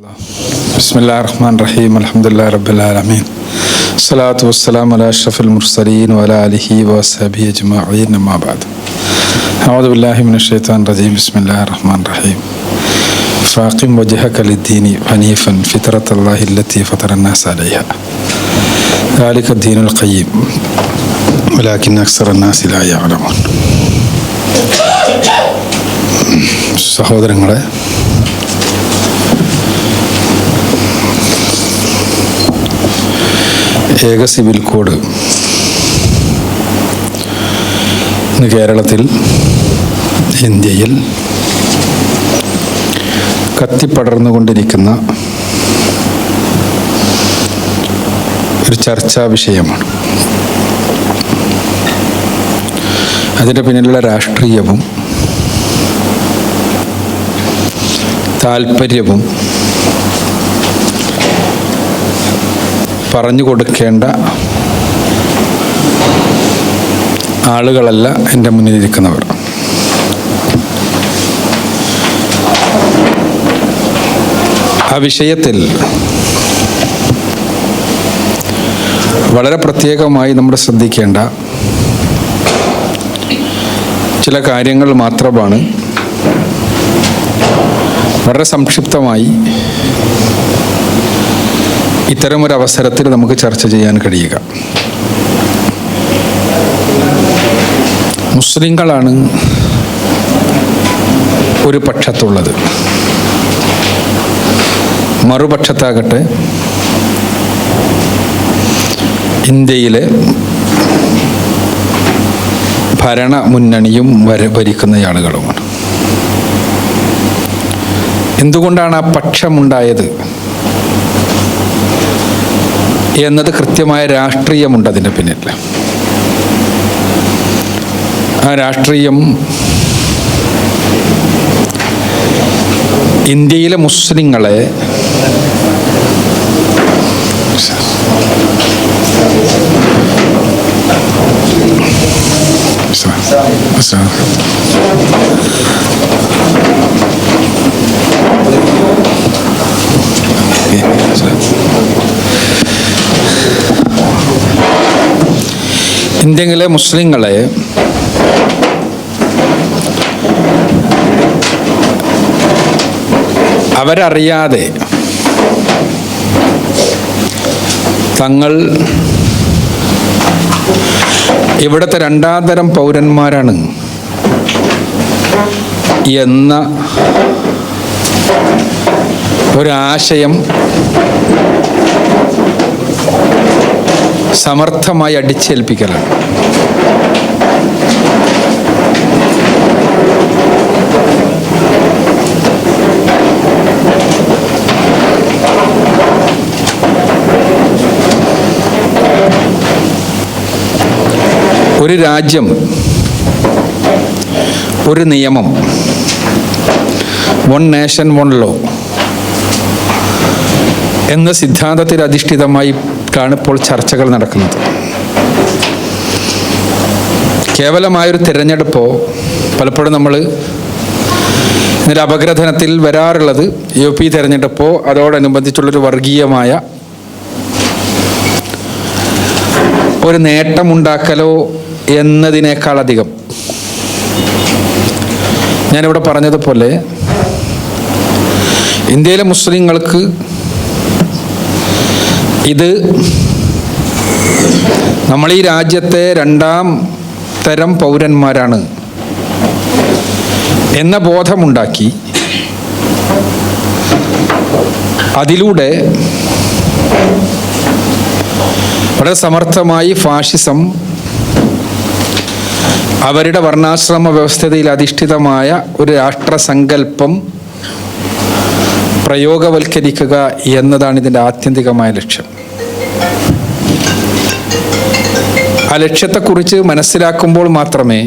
ബിസ്മില്ലാഹിർ-റഹ്മാനിർ-റഹീം. അൽഹംദുലില്ലാഹി റബ്ബിൽ ആലമീൻ. സ്വലാത്തു വസ്സലാമു അലാ അഷ്റഫിൽ മുർസലീൻ വഅലാ ആലിഹി വസ്ഹബിഹി അജ്മഈൻ. അമ്മാ ബഅദ്. അഊദു ബില്ലാഹി മിനശ് ശൈത്വാനിർ റജീം. ബിസ്മില്ലാഹിർ റഹ്മാനിർ റഹീം. ഫഅഖിം വജ്ഹക ലിദ്ദീനി ഹനീഫൻ ഫിത്രത്തല്ലാഹി അല്ലത്തി ഫതറന്നാസ അലൈഹാ ദാലിക അദ്ദീനുൽ ഖയ്യിം വലാകിന്ന അക്സറന്നാസി ലാ യഅലമൂൻ. സഹോദരങ്ങളെ, ഏക സിവിൽ കോഡ് ഇന്ന് കേരളത്തിൽ, ഇന്ത്യയിൽ കത്തിപ്പടർന്നുകൊണ്ടിരിക്കുന്ന ഒരു ചർച്ചാ വിഷയമാണ്. അതിൻ്റെ പിന്നിലുള്ള രാഷ്ട്രീയവും താല്പര്യവും പറഞ്ഞു കൊടുക്കേണ്ട ആളുകളല്ല എൻ്റെ മുന്നിലിരിക്കുന്നവർ. ആ വിഷയത്തിൽ വളരെ പ്രത്യേകമായി നമ്മൾ ശ്രദ്ധിക്കേണ്ട ചില കാര്യങ്ങൾ മാത്രമാണ് വളരെ സംക്ഷിപ്തമായി ഇത്തരമൊരവസരത്തിൽ നമുക്ക് ചർച്ച ചെയ്യാൻ കഴിയുക. മുസ്ലിങ്ങളാണ് ഒരു പക്ഷത്തുള്ളത്. മറുപക്ഷത്താകട്ടെ ഇന്ത്യയിലെ ഭരണ മുന്നണിയും ഭരിക്കുന്ന ആളുകളുമാണ്. എന്തുകൊണ്ടാണ് ആ പക്ഷമുണ്ടായത് എന്നത് കൃത്യമായ രാഷ്ട്രീയമുണ്ട് അതിൻ്റെ പിന്നിൽ. ആ രാഷ്ട്രീയം ഇന്ത്യയിലെ മുസ്ലിങ്ങളെ ഇന്ത്യയിലെ മുസ്ലിങ്ങളെ അവരറിയാതെ തങ്ങൾ ഇവിടുത്തെ രണ്ടാം തരം പൗരന്മാരാണ് എന്ന ഒരാശയം സമർത്ഥമായി അടിച്ചേൽപ്പിക്കലാണ്. ഒരു രാജ്യം, ഒരു നിയമം, വൺ നേഷൻ വൺ ലോ എന്ന സിദ്ധാന്തത്തിൽ അധിഷ്ഠിതമായി ഇപ്പോൾ ചർച്ചകൾ നടക്കുന്നത്. കേവലമായൊരു തിരഞ്ഞെടുപ്പോ പലപ്പോഴും നമ്മൾ ഇതിൻ്റെ അപഗ്രഥനത്തിൽ വരാറുള്ളത് UP തിരഞ്ഞെടുപ്പോ അതോടനുബന്ധിച്ചുള്ളൊരു വർഗീയമായ ഒരു നേട്ടമുണ്ടാക്കലോ എന്നതിനേക്കാളധികം ഞാനിവിടെ പറഞ്ഞതുപോലെ ഇന്ത്യയിലെ മുസ്ലിങ്ങൾക്ക് ഇത് നമ്മൾ ഈ രാജ്യത്തെ രണ്ടാം തരം പൗരന്മാരാണ് എന്ന ബോധമുണ്ടാക്കി അതിലൂടെ വളരെ സമർത്ഥമായി ഫാഷിസം അവരുടെ വർണ്ണാശ്രമ വ്യവസ്ഥയിൽ അധിഷ്ഠിതമായ ഒരു രാഷ്ട്രസങ്കല്പം പ്രയോഗവൽക്കരിക്കുക എന്നതാണ് ഇതിൻ്റെ ആത്യന്തികമായ ലക്ഷ്യം. ആ ലക്ഷ്യത്തെക്കുറിച്ച് മനസ്സിലാക്കുമ്പോൾ മാത്രമേ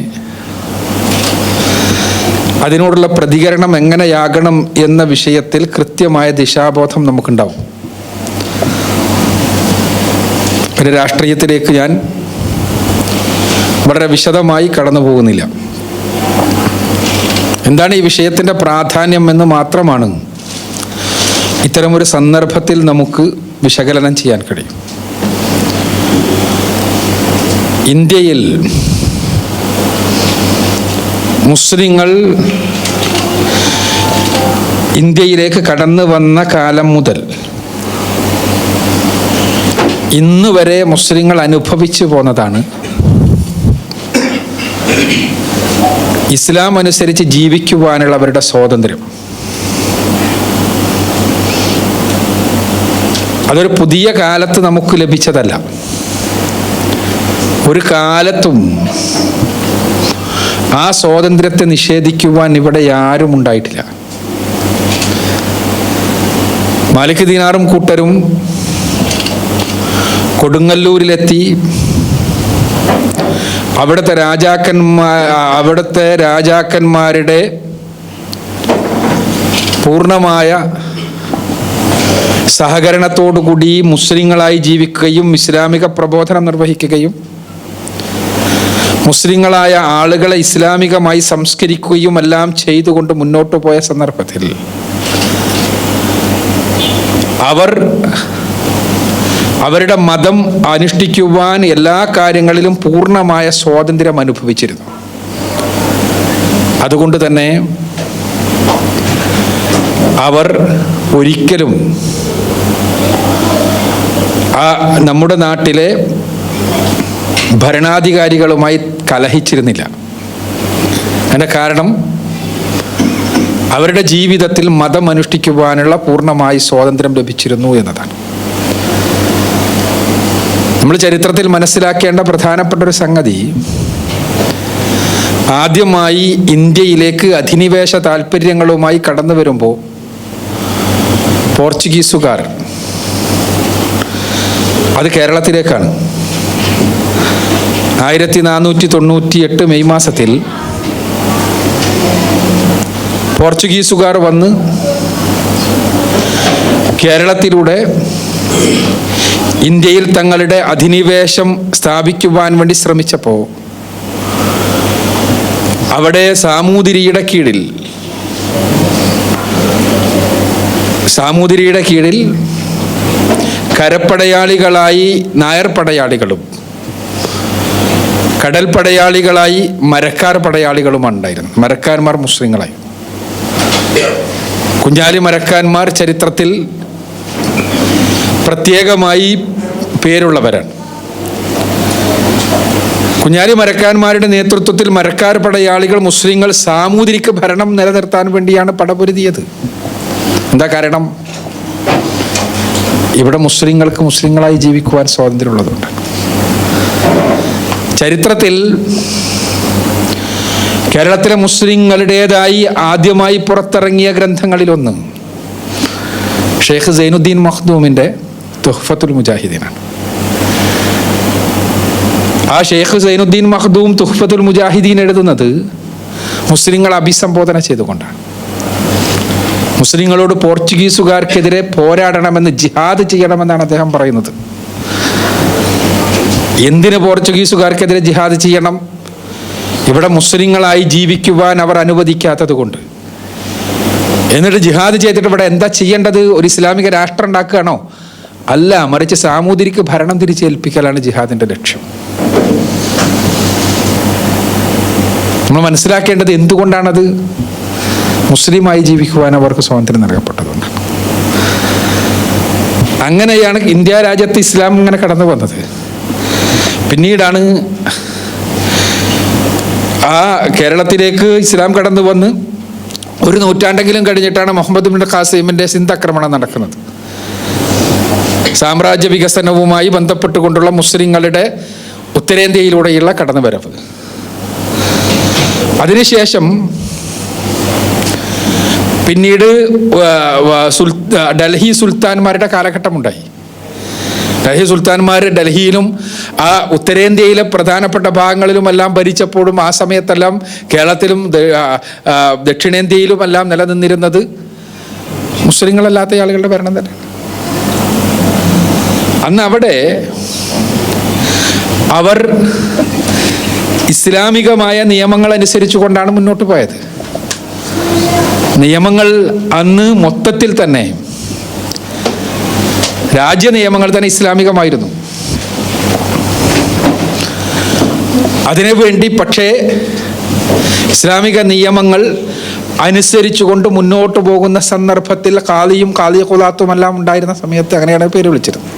അതിനോടുള്ള പ്രതികരണം എങ്ങനെയാകണം എന്ന വിഷയത്തിൽ കൃത്യമായ ദിശാബോധം നമുക്കുണ്ടാവും. ഒരു രാഷ്ട്രീയത്തിലേക്ക് ഞാൻ വളരെ വിശദമായി കടന്നു പോകുന്നില്ല. എന്താണ് ഈ വിഷയത്തിൻ്റെ പ്രാധാന്യം എന്ന് മാത്രമാണ് ഇത്തരമൊരു സന്ദർഭത്തിൽ നമുക്ക് വിശകലനം ചെയ്യാൻ കഴിയും. ഇന്ത്യയിൽ മുസ്ലിങ്ങൾ ഇന്ത്യയിലേക്ക് കടന്നു വന്ന കാലം മുതൽ ഇന്ന് വരെ മുസ്ലിങ്ങൾ അനുഭവിച്ചു പോന്നതാണ് ഇസ്ലാം അനുസരിച്ച് ജീവിക്കുവാനുള്ള അവരുടെ സ്വാതന്ത്ര്യം. അതൊരു പുതിയ കാലത്ത് നമുക്ക് ലഭിച്ചതല്ല. ഒരു കാലത്തും ആ സ്വാതന്ത്ര്യത്തെ നിഷേധിക്കുവാൻ ഇവിടെ ആരും ഉണ്ടായിട്ടില്ല. മാലിക് ദീനാറും കൂട്ടരും കൊടുങ്ങല്ലൂരിലെത്തി അവിടുത്തെ രാജാക്കന്മാരുടെ പൂർണ്ണമായ സഹകരണത്തോടുകൂടി മുസ്ലിങ്ങളായി ജീവിക്കുകയും ഇസ്ലാമിക പ്രബോധനം നിർവഹിക്കുകയും മുസ്ലിങ്ങളായ ആളുകളെ ഇസ്ലാമികമായി സംസ്കരിക്കുകയും എല്ലാം ചെയ്തുകൊണ്ട് മുന്നോട്ട് പോയ സന്ദർഭത്തിൽ അവർ അവരുടെ മതം അനുഷ്ഠിക്കുവാൻ എല്ലാ കാര്യങ്ങളിലും പൂർണ്ണമായ സ്വാതന്ത്ര്യം അനുഭവിച്ചിരുന്നു. അതുകൊണ്ട് തന്നെ അവർ ഒരിക്കലും നമ്മുടെ നാട്ടിലെ ഭരണാധികാരികളുമായി കലഹിച്ചിരുന്നില്ല. അതിൻ്റെ കാരണം അവരുടെ ജീവിതത്തിൽ മതം അനുഷ്ഠിക്കുവാനുള്ള പൂർണ്ണമായി സ്വാതന്ത്ര്യം ലഭിച്ചിരുന്നു എന്നതാണ്. നമ്മൾ ചരിത്രത്തിൽ മനസ്സിലാക്കേണ്ട പ്രധാനപ്പെട്ട ഒരു സംഗതി, ആദ്യമായി ഇന്ത്യയിലേക്ക് അധിനിവേശ താല്പര്യങ്ങളുമായി കടന്നു വരുമ്പോൾ പോർച്ചുഗീസുകാർ അത് കേരളത്തിലേക്കാണ്. 1498 മെയ് മാസത്തിൽ പോർച്ചുഗീസുകാർ വന്ന് കേരളത്തിലൂടെ ഇന്ത്യയിൽ തങ്ങളുടെ അധിനിവേശം സ്ഥാപിക്കുവാൻ വേണ്ടി ശ്രമിച്ചപ്പോൾ അവിടെ സാമൂതിരിയുടെ കീഴിൽ കരപ്പടയാളികളായി നായർ പടയാളികളും കടൽ പടയാളികളായി മരക്കാർ പടയാളികളുമാണ് ഉണ്ടായിരുന്നത്. മരക്കാന്മാർ മുസ്ലിങ്ങളായി. കുഞ്ഞാലി മരക്കാന്മാർ ചരിത്രത്തിൽ പ്രത്യേകമായി പേരുള്ളവരാണ്. കുഞ്ഞാലി മരക്കാന്മാരുടെ നേതൃത്വത്തിൽ മരക്കാർ പടയാളികൾ മുസ്ലിങ്ങൾ സാമൂതിരിക്ക് ഭരണം നിലനിർത്താൻ വേണ്ടിയാണ് പടപൊരുതിയത്. എന്താ കാരണം? ഇവിടെ മുസ്ലിങ്ങൾക്ക് മുസ്ലിങ്ങളായി ജീവിക്കുവാൻ സ്വാതന്ത്ര്യമുള്ളതുകൊണ്ട്. ചരിത്രത്തിൽ കേരളത്തിലെ മുസ്ലിങ്ങളുടേതായി ആദ്യമായി പുറത്തിറങ്ങിയ ഗ്രന്ഥങ്ങളിലൊന്ന് ഷെയ്ഖ് സൈനുദ്ദീൻ മഖ്ദൂമിൻ്റെ തുഹ്ഫത്തുൽ മുജാഹിദീനാണ്. ആ ഷെയ്ഖ് സൈനുദ്ദീൻ മഖ്ദൂം തുഹ്ഫത്തുൽ മുജാഹിദീൻ എഴുതുന്നത് മുസ്ലിങ്ങളെ അഭിസംബോധന ചെയ്തുകൊണ്ടാണ്. മുസ്ലിങ്ങളോട് പോർച്ചുഗീസുകാർക്കെതിരെ പോരാടണമെന്ന്, ജിഹാദ് ചെയ്യണമെന്നാണ് അദ്ദേഹം പറയുന്നത്. എന്തിന് പോർച്ചുഗീസുകാർക്കെതിരെ ജിഹാദ് ചെയ്യണം? ഇവിടെ മുസ്ലിങ്ങളായി ജീവിക്കുവാൻ അവർ അനുവദിക്കാത്തത് കൊണ്ട്. എന്നിട്ട് ജിഹാദ് ചെയ്തിട്ട് ഇവിടെ എന്താ ചെയ്യേണ്ടത്? ഒരു ഇസ്ലാമിക രാഷ്ട്രം ഉണ്ടാക്കുകയാണോ? അല്ല, മറിച്ച് സാമൂതിരിക്ക് ഭരണം തിരിച്ചേൽപ്പിക്കലാണ് ജിഹാദിന്റെ ലക്ഷ്യം. നമ്മൾ മനസ്സിലാക്കേണ്ടത് എന്തുകൊണ്ടാണത്? മുസ്ലിമായി ജീവിക്കുവാൻ അവർക്ക് സ്വാതന്ത്ര്യം നൽകപ്പെട്ടതുകൊണ്ടാണ്. അങ്ങനെയാണ് ഇന്ത്യ രാജ്യത്ത് ഇസ്ലാം ഇങ്ങനെ കടന്നു വന്നത്. പിന്നീടാണ് ആ കേരളത്തിലേക്ക് ഇസ്ലാം കടന്നു വന്ന് ഒരു നൂറ്റാണ്ടെങ്കിലും കഴിഞ്ഞിട്ടാണ് മുഹമ്മദ് ബിൻ ഖാസിമിന്റെ സിന്ധ് ആക്രമണം നടക്കുന്നത്. സാമ്രാജ്യ വികസനവുമായി ബന്ധപ്പെട്ടുകൊണ്ടുള്ള മുസ്ലിങ്ങളുടെ ഉത്തരേന്ത്യയിലൂടെയുള്ള കടന്നുവരവ്. അതിനുശേഷം പിന്നീട് ഡൽഹി സുൽത്താൻമാരുടെ കാലഘട്ടമുണ്ടായി. ഡൽഹി സുൽത്താൻമാർ ഡൽഹിയിലും ആ ഉത്തരേന്ത്യയിലെ പ്രധാനപ്പെട്ട ഭാഗങ്ങളിലുമെല്ലാം ഭരിച്ചപ്പോഴും ആ സമയത്തെല്ലാം കേരളത്തിലും ദക്ഷിണേന്ത്യയിലുമെല്ലാം നിലനിന്നിരുന്നത് മുസ്ലിങ്ങളല്ലാത്ത ആളുകളുടെ ഭരണം തന്നെ. അന്ന് അവിടെ അവർ ഇസ്ലാമികമായ നിയമങ്ങൾ അനുസരിച്ചു കൊണ്ടാണ് മുന്നോട്ട് പോയത്. നിയമങ്ങൾ അന്ന് മൊത്തത്തിൽ തന്നെ രാജ്യ നിയമങ്ങൾ തന്നെ ഇസ്ലാമികമായിരുന്നു. അതിനുവേണ്ടി പക്ഷേ ഇസ്ലാമിക നിയമങ്ങൾ അനുസരിച്ചുകൊണ്ട് മുന്നോട്ട് പോകുന്ന സന്ദർഭത്തിൽ ഖാദിയും ഖാദി ഖുദാത്തുമെല്ലാം ഉണ്ടായിരുന്ന സമയത്ത് അങ്ങനെയാണ് പേര് വിളിച്ചിരുന്നത്.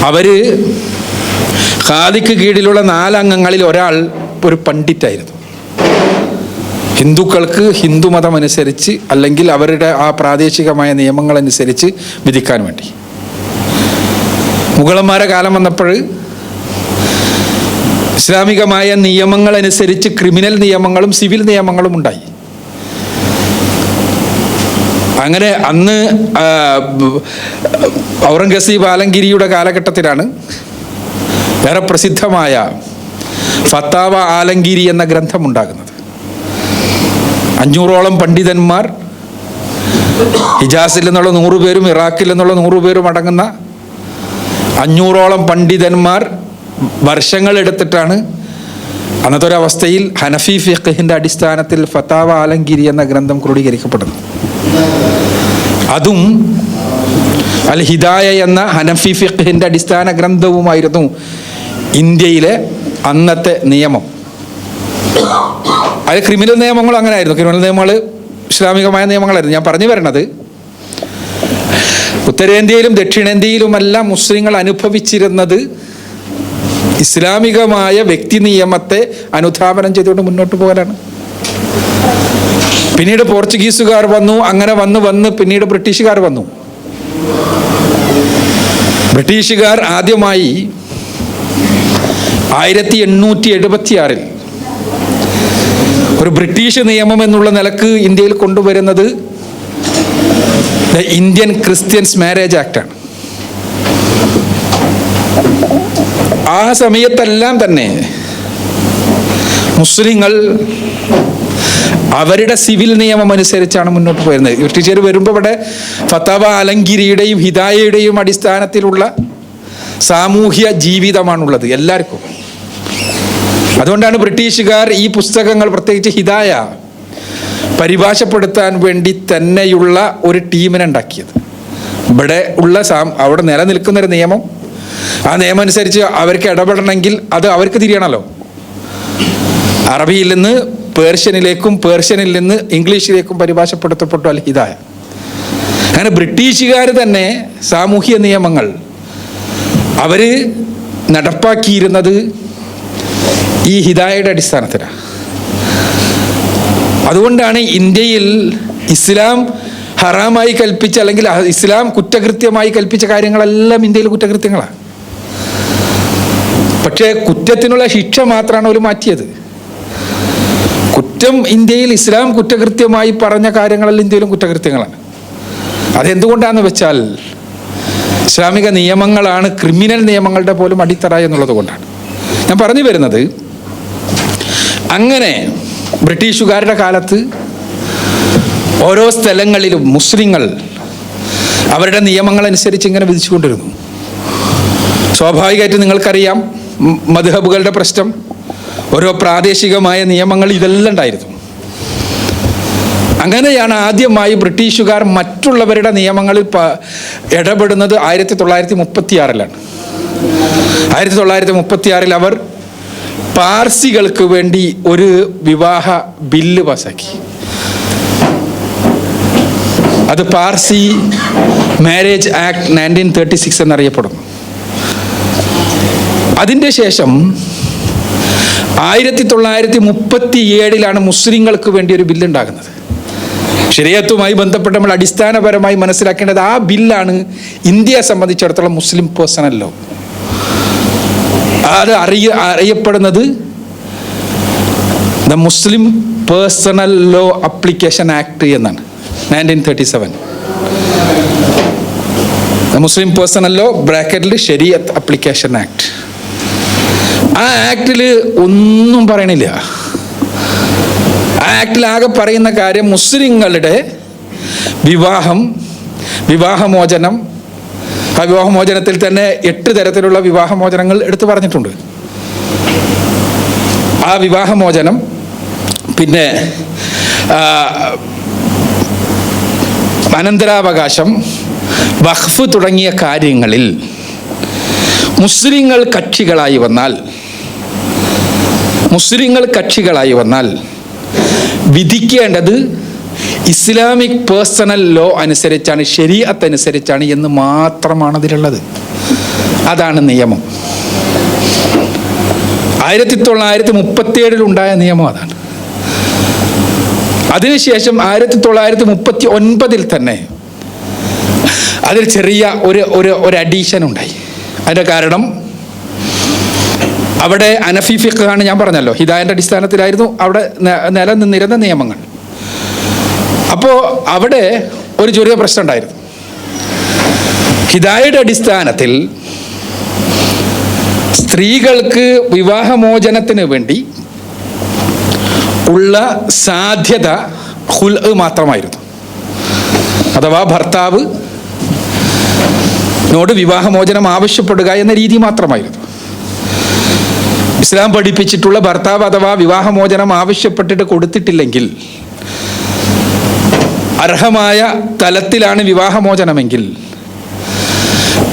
അവര് ഖാദിക്ക് കീഴിലുള്ള 4 അംഗങ്ങളിൽ ഒരാൾ ഒരു പണ്ഡിറ്റായിരുന്നു. ഹിന്ദുക്കൾക്ക് ഹിന്ദുമതം അനുസരിച്ച് അല്ലെങ്കിൽ അവരുടെ ആ പ്രാദേശികമായ നിയമങ്ങളനുസരിച്ച് വിധിക്കാൻ വേണ്ടി. മുഗളന്മാരെ കാലം വന്നപ്പോൾ ഇസ്ലാമികമായ നിയമങ്ങളനുസരിച്ച് ക്രിമിനൽ നിയമങ്ങളും സിവിൽ നിയമങ്ങളും ഉണ്ടായി. അങ്ങനെ അന്ന് ഔറംഗസീബ് ആലംഗിരിയുടെ കാലഘട്ടത്തിലാണ് വേറെ പ്രസിദ്ധമായ ഫത്താവ ആലംഗിരി എന്ന ഗ്രന്ഥം ഉണ്ടാകുന്നത്. 500ഓളം പണ്ഡിതന്മാർ, ഹിജാസിൽ നിന്നുള്ള 100 പേരും ഇറാഖിൽ നിന്നുള്ള 100 പേരും അടങ്ങുന്ന 500ഓളം പണ്ഡിതന്മാർ വർഷങ്ങൾ എടുത്തിട്ടാണ് അന്നത്തെ ഒരവസ്ഥയിൽ ഹനഫി ഫിഖ്ഹിന്റെ അടിസ്ഥാനത്തിൽ ഫത്താവ ആലംഗിരി എന്ന ഗ്രന്ഥം ക്രോഡീകരിക്കപ്പെടുന്നത്. അതും അൽ ഹിദായ എന്ന ഹനഫി ഫിഖ്ഹിന്റെ അടിസ്ഥാന ഗ്രന്ഥവുമായിരുന്നു ഇന്ത്യയിലെ അന്നത്തെ നിയമം. അത് ക്രിമിനൽ നിയമങ്ങൾ അങ്ങനെ ആയിരുന്നു. ക്രിമിനൽ നിയമങ്ങൾ ഇസ്ലാമികമായ നിയമങ്ങളായിരുന്നു. ഞാൻ പറഞ്ഞു വരണത്, ഉത്തരേന്ത്യയിലും ദക്ഷിണേന്ത്യയിലുമെല്ലാം മുസ്ലിങ്ങൾ അനുഭവിച്ചിരുന്നത് ഇസ്ലാമികമായ വ്യക്തി നിയമത്തെ അനുധാവനം ചെയ്തുകൊണ്ട് മുന്നോട്ട് പോകാനാണ്. പിന്നീട് പോർച്ചുഗീസുകാർ വന്നു, അങ്ങനെ വന്ന് പിന്നീട് ബ്രിട്ടീഷുകാർ വന്നു. ബ്രിട്ടീഷുകാർ ആദ്യമായി 1876 ഒരു ബ്രിട്ടീഷ് നിയമം എന്നുള്ള നിലക്ക് ഇന്ത്യയിൽ കൊണ്ടുവരുന്നത് ഇന്ത്യൻ ക്രിസ്ത്യൻസ് മാരേജ് ആക്ടാണ്. ആ സമയത്തെല്ലാം തന്നെ മുസ്ലിങ്ങൾ അവരുടെ സിവിൽ നിയമം അനുസരിച്ചാണ് മുന്നോട്ട് പോയിരുന്നത്. ബ്രിട്ടീഷുകാർ വരുമ്പോൾ ഇവിടെ ഫത്താവ ആലംഗിരിയുടെയും ഹിദായയുടെയും അടിസ്ഥാനത്തിലുള്ള സാമൂഹ്യ ജീവിതമാണുള്ളത് എല്ലാവർക്കും. അതുകൊണ്ടാണ് ബ്രിട്ടീഷുകാർ ഈ പുസ്തകങ്ങൾ, പ്രത്യേകിച്ച് ഹിദായ പരിഭാഷപ്പെടുത്താൻ വേണ്ടി തന്നെയുള്ള ഒരു ടീമിനെ ഉണ്ടാക്കിയത്. ഇവിടെ ഉള്ള അവിടെ നിലനിൽക്കുന്നൊരു നിയമം, ആ നിയമം അനുസരിച്ച് അവർക്ക് ഇടപെടണമെങ്കിൽ അത് അവർക്ക് തിരിയണമല്ലോ. അറബിയിൽ നിന്ന് പേർഷ്യനിലേക്കും പേർഷ്യനിൽ നിന്ന് ഇംഗ്ലീഷിലേക്കും പരിഭാഷപ്പെടുത്തപ്പെട്ടു അൽ ഹിദായ. അങ്ങനെ ബ്രിട്ടീഷുകാർ തന്നെ സാമൂഹ്യ നിയമങ്ങൾ അവര് നടപ്പാക്കിയിരുന്നത് ഈ ഹിദായയുടെ അടിസ്ഥാനത്തിലാണ്. അതുകൊണ്ടാണ് ഇന്ത്യയിൽ ഇസ്ലാം ഹറാമായി കൽപ്പിച്ച അല്ലെങ്കിൽ ഇസ്ലാം കുറ്റകൃത്യമായി കൽപ്പിച്ച കാര്യങ്ങളെല്ലാം ഇന്ത്യയിൽ കുറ്റകൃത്യങ്ങളാണ്. പക്ഷേ കുറ്റത്തിനുള്ള ശിക്ഷ മാത്രമാണ് അവർ മാറ്റിയത്. കുറ്റം ഇന്ത്യയിൽ ഇസ്ലാം കുറ്റകൃത്യമായി പറഞ്ഞ കാര്യങ്ങളെല്ലാം ഇന്ത്യയിലും കുറ്റകൃത്യങ്ങളാണ്. അതെന്തുകൊണ്ടാണെന്ന് വെച്ചാൽ ഇസ്ലാമിക നിയമങ്ങളാണ് ക്രിമിനൽ നിയമങ്ങളുടെ പോലും അടിത്തറ എന്നുള്ളത് കൊണ്ടാണ്. ഞാൻ പറഞ്ഞു വരുന്നത്, അങ്ങനെ ബ്രിട്ടീഷുകാരുടെ കാലത്ത് ഓരോ സ്ഥലങ്ങളിലും മുസ്ലിങ്ങൾ അവരുടെ നിയമങ്ങളനുസരിച്ച് ഇങ്ങനെ വിധിച്ചുകൊണ്ടിരുന്നു. സ്വാഭാവികമായിട്ട് നിങ്ങൾക്കറിയാം മദ്ഹബുകളുടെ പ്രശ്നം, ഓരോ പ്രാദേശികമായ നിയമങ്ങൾ, ഇതെല്ലാം ഉണ്ടായിരുന്നു. അങ്ങനെയാണ് ആദ്യമായി ബ്രിട്ടീഷുകാർ മറ്റുള്ളവരുടെ നിയമങ്ങളിൽ ഇടപെടുന്നത് 1936-ലാണ്. 1936 അവർ പാർസികൾക്ക് വേണ്ടി ഒരു വിവാഹ ബില്ല് പാസാക്കി. അത് പാർസി മാരേജ് ആക്ട് 1936 എന്നറിയപ്പെടുന്നു. അതിൻ്റെ ശേഷം 1937 മുസ്ലിങ്ങൾക്ക് വേണ്ടി ഒരു ബില്ലുണ്ടാകുന്നത്. ശരീഅത്തുമായി ബന്ധപ്പെട്ട് നമ്മൾ അടിസ്ഥാനപരമായി മനസ്സിലാക്കേണ്ടത് ആ ബില്ലാണ് ഇന്ത്യയെ സംബന്ധിച്ചിടത്തോളം മുസ്ലിം പേഴ്സണൽ ലോ. അത് അറിയപ്പെടുന്നത് the Muslim personal law application act എന്നാണ്. 1937 ദ മുസ്ലിം പേഴ്സണൽ ലോ ബ്രാക്കറ്റിൽ ശരീഅത്ത് അപ്ലിക്കേഷൻ ആക്ട്. ആ ആക്ടിൽ ഒന്നും പറയണില്ല. ആ ആക്ടിൽ ആകെ പറയുന്ന കാര്യം മുസ്ലിങ്ങളുടെ വിവാഹമോചനം, ആ വിവാഹമോചനത്തിൽ തന്നെ 8 തരത്തിലുള്ള വിവാഹമോചനങ്ങൾ എടുത്തു പറഞ്ഞിട്ടുണ്ട്. ആ വിവാഹമോചനം, പിന്നെ അനന്തരാവകാശം, വഖഫ് തുടങ്ങിയ കാര്യങ്ങളിൽ മുസ്ലിങ്ങൾ കക്ഷികളായി വന്നാൽ വിധിക്കേണ്ടത് ഇസ്ലാമിക് പേഴ്സണൽ ലോ അനുസരിച്ചാണ്, ശരീഅത്ത് അനുസരിച്ചാണ് എന്ന് മാത്രമാണ് അതിലുള്ളത്. അതാണ് നിയമം. 1937 ഉണ്ടായ നിയമം അതാണ്. അതിനുശേഷം 1939 തന്നെ അതിൽ ചെറിയ ഒരു അഡീഷൻ ഉണ്ടായി. അതിൻ്റെ കാരണം അവിടെ അനഫി ഫിഖാണ്, ഞാൻ പറഞ്ഞല്ലോ, ഹിദായൻ്റെ അടിസ്ഥാനത്തിലായിരുന്നു അവിടെ നിലനിന്നിരുന്ന നിയമങ്ങൾ. അപ്പോൾ അവിടെ ഒരു ചെറിയ പ്രശ്നം ഉണ്ടായിരുന്നു. ഹിദായയുടെ അടിസ്ഥാനത്തിൽ സ്ത്രീകൾക്ക് വിവാഹമോചനത്തിന് വേണ്ടി ഉള്ള സാധ്യത ഖുൽഅ് മാത്രമായിരുന്നു. അഥവാ ഭർത്താവ് നോട് വിവാഹമോചനം ആവശ്യപ്പെടുക എന്ന രീതി മാത്രമായിരുന്നു. ഇസ്ലാം പഠിപ്പിച്ചിട്ടുള്ള ഭർത്താവ് അഥവാ വിവാഹമോചനം ആവശ്യപ്പെട്ടിട്ട് കൊടുത്തിട്ടില്ലെങ്കിൽ, അർഹമായ തലത്തിലാണ് വിവാഹമോചനമെങ്കിൽ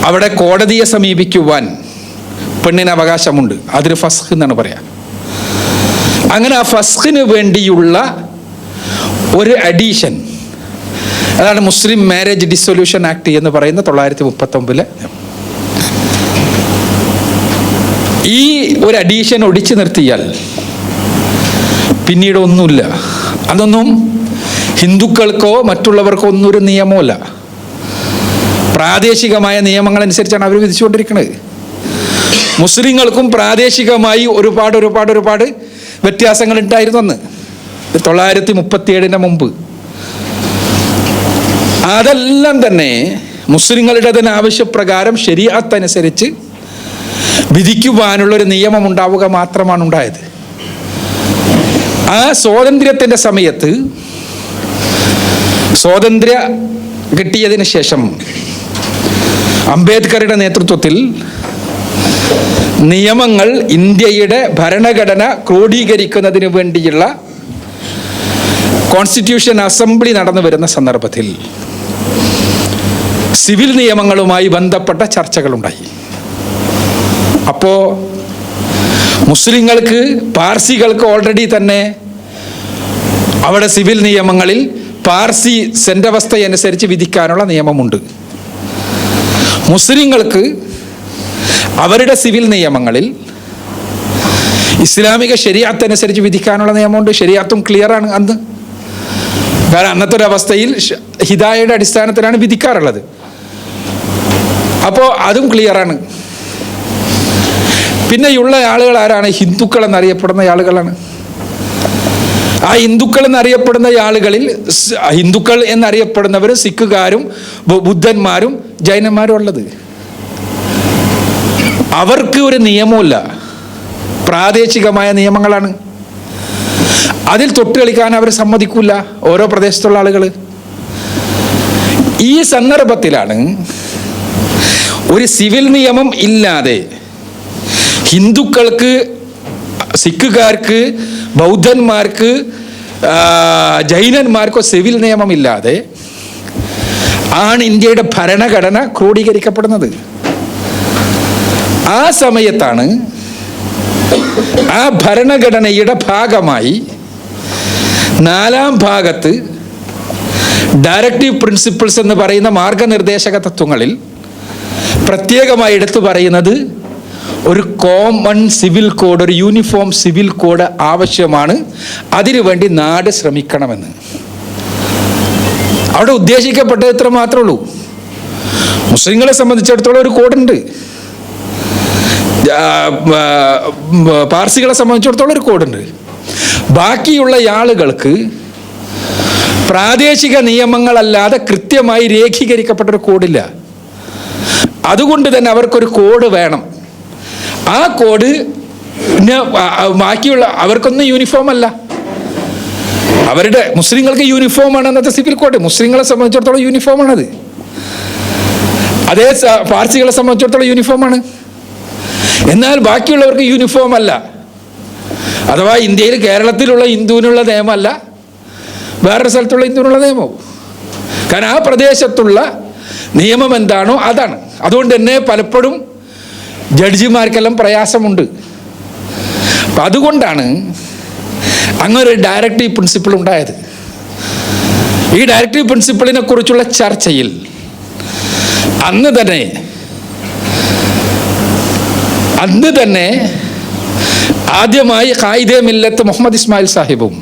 അവിടെ കോടതിയെ സമീപിക്കുവാൻ പെണ്ണിന് അവകാശമുണ്ട്. അതിന് ഫസ്ഖ് എന്നാണ് പറയാ. അങ്ങനെ ആ ഫസ്ഖിന് വേണ്ടിയുള്ള ഒരു അഡീഷൻ, അതാണ് മുസ്ലിം മാരേജ് ഡിസൊല്യൂഷൻ ആക്ട് എന്ന് പറയുന്ന 1939. ഈ ഒരു അഡീഷൻ ഒടിച്ചു നിർത്തിയാൽ പിന്നീട് ഒന്നുമില്ല. അതൊന്നും ഹിന്ദുക്കൾക്കോ മറ്റുള്ളവർക്കോ ഒന്നും ഒരു നിയമമല്ല. പ്രാദേശികമായ നിയമങ്ങൾ അനുസരിച്ചാണ് അവർ വിധിച്ചുകൊണ്ടിരിക്കുന്നത്. മുസ്ലിങ്ങൾക്കും പ്രാദേശികമായി ഒരുപാട് വ്യത്യാസങ്ങൾ ഉണ്ടായിരുന്നു അന്ന് 1937 മുമ്പ്. അതെല്ലാം തന്നെ മുസ്ലിങ്ങളുടെ തന്നെ ആവശ്യപ്രകാരം ശരീഅത്ത് അനുസരിച്ച് വിധിക്കുവാനുള്ളൊരു നിയമം ഉണ്ടാവുക മാത്രമാണ് ഉണ്ടായത്. ആ സ്വാതന്ത്ര്യത്തിൻ്റെ സമയത്ത്, സ്വാതന്ത്ര്യ കിട്ടിയതിന് ശേഷം അംബേദ്കറുടെ നേതൃത്വത്തിൽ നിയമങ്ങൾ ഇന്ത്യയുടെ ഭരണഘടന ക്രോഡീകരിക്കുന്നതിന് വേണ്ടിയുള്ള കോൺസ്റ്റിറ്റ്യൂഷൻ അസംബ്ലി നടന്നു വരുന്ന സന്ദർഭത്തിൽ സിവിൽ നിയമങ്ങളുമായി ബന്ധപ്പെട്ട ചർച്ചകളുണ്ടായി. അപ്പോൾ മുസ്ലിങ്ങൾക്ക്, പാർസികൾക്ക് ഓൾറെഡി തന്നെ അവിടെ സിവിൽ നിയമങ്ങളിൽ പാർസി സെൻ്റവസ്ഥയനുസരിച്ച് വിധിക്കാനുള്ള നിയമമുണ്ട്. മുസ്ലിങ്ങൾക്ക് അവരുടെ സിവിൽ നിയമങ്ങളിൽ ഇസ്ലാമിക ശരീഅത്ത് അനുസരിച്ച് വിധിക്കാനുള്ള നിയമമുണ്ട്. ശരീഅത്തും ക്ലിയറാണ് അന്ന്. കാരണം അന്നത്തെ ഒരു അവസ്ഥയിൽ ഹിദായയുടെ അടിസ്ഥാനത്തിലാണ് വിധിക്കാറുള്ളത്. അപ്പോൾ അതും ക്ലിയറാണ്. പിന്നെയുള്ള ആളുകൾ ആരാണ്? ഹിന്ദുക്കൾ എന്നറിയപ്പെടുന്ന ആളുകളാണ്. ആ ഹിന്ദുക്കൾ എന്നറിയപ്പെടുന്ന ആളുകളിൽ ഹിന്ദുക്കൾ എന്നറിയപ്പെടുന്നവരും സിഖുകാരും ബുദ്ധന്മാരും ജൈനന്മാരും ഉള്ളത്. അവർക്ക് ഒരു നിയമമില്ല, പ്രാദേശികമായ നിയമങ്ങളാണ്. അതിൽ തൊട്ട് കളിക്കാൻ അവർ സമ്മതിക്കില്ല, ഓരോ പ്രദേശത്തുള്ള ആളുകൾ. ഈ സന്ദർഭത്തിലാണ് ഒരു സിവിൽ നിയമം ഇല്ലാതെ ഹിന്ദുക്കൾക്ക്, സിഖുകാർക്ക്, ബൗദ്ധന്മാർക്ക്, ജൈനന്മാർക്കോ സിവിൽ നിയമമില്ലാതെ ആണ് ഇന്ത്യയുടെ ഭരണഘടന ക്രോഡീകരിക്കപ്പെടുന്നത്. ആ സമയത്താണ് ആ ഭരണഘടനയുടെ ഭാഗമായി 4-ാം ഭാഗത്ത് ഡയറക്റ്റീവ് പ്രിൻസിപ്പിൾസ് എന്ന് പറയുന്ന മാർഗനിർദ്ദേശക തത്വങ്ങളിൽ പ്രത്യേകമായി എടുത്തു പറയുന്നത് ഒരു കോമൺ സിവിൽ കോഡ്, ഒരു യൂണിഫോം സിവിൽ കോഡ് ആവശ്യമാണ്. അതിനുവേണ്ടി നാട് ശ്രമിക്കണമെന്ന്. അവിടെ ഉദ്ദേശിക്കപ്പെട്ടത് ഇത്ര മാത്രമേ ഉള്ളൂ. മുസ്ലിങ്ങളെ സംബന്ധിച്ചിടത്തോളം ഒരു കോഡുണ്ട്, പാർസികളെ സംബന്ധിച്ചിടത്തോളം ഒരു കോഡുണ്ട്. ബാക്കിയുള്ള ആളുകൾക്ക് പ്രാദേശിക നിയമങ്ങളല്ലാതെ കൃത്യമായി രേഖീകരിക്കപ്പെട്ടൊരു കോഡില്ല. അതുകൊണ്ട് തന്നെ അവർക്കൊരു കോഡ് വേണം. ആ കോഡ് ബാക്കിയുള്ള അവർക്കൊന്നും യൂണിഫോം അല്ല. അവരുടെ മുസ്ലിങ്ങൾക്ക് യൂണിഫോമാണ് അന്നത്തെ സിവിൽ കോഡ്. മുസ്ലിങ്ങളെ സംബന്ധിച്ചിടത്തോളം യൂണിഫോമാണത്. അതേ പാർസികളെ സംബന്ധിച്ചിടത്തോളം യൂണിഫോമാണ്. എന്നാൽ ബാക്കിയുള്ളവർക്ക് യൂണിഫോം അല്ല. അഥവാ ഇന്ത്യയിൽ കേരളത്തിലുള്ള ഹിന്ദുവിനുള്ള നിയമമല്ല വേറൊരു സ്ഥലത്തുള്ള ഹിന്ദുവിനുള്ള നിയമവും. കാരണം ആ പ്രദേശത്തുള്ള നിയമം എന്താണോ അതാണ്. അതുകൊണ്ട് തന്നെ പലപ്പോഴും ജഡ്ജിമാർക്കെല്ലാം പ്രയാസമുണ്ട്. അപ്പം അതുകൊണ്ടാണ് അങ്ങനെ ഒരു ഡയറക്റ്റീവ് പ്രിൻസിപ്പിൾ ഉണ്ടായത്. ഈ ഡയറക്റ്റീവ് പ്രിൻസിപ്പിളിനെ കുറിച്ചുള്ള ചർച്ചയിൽ അന്ന് തന്നെ ആദ്യമായി ഖായിദെ മില്ലത്ത് മുഹമ്മദ് ഇസ്മായിൽ സാഹിബും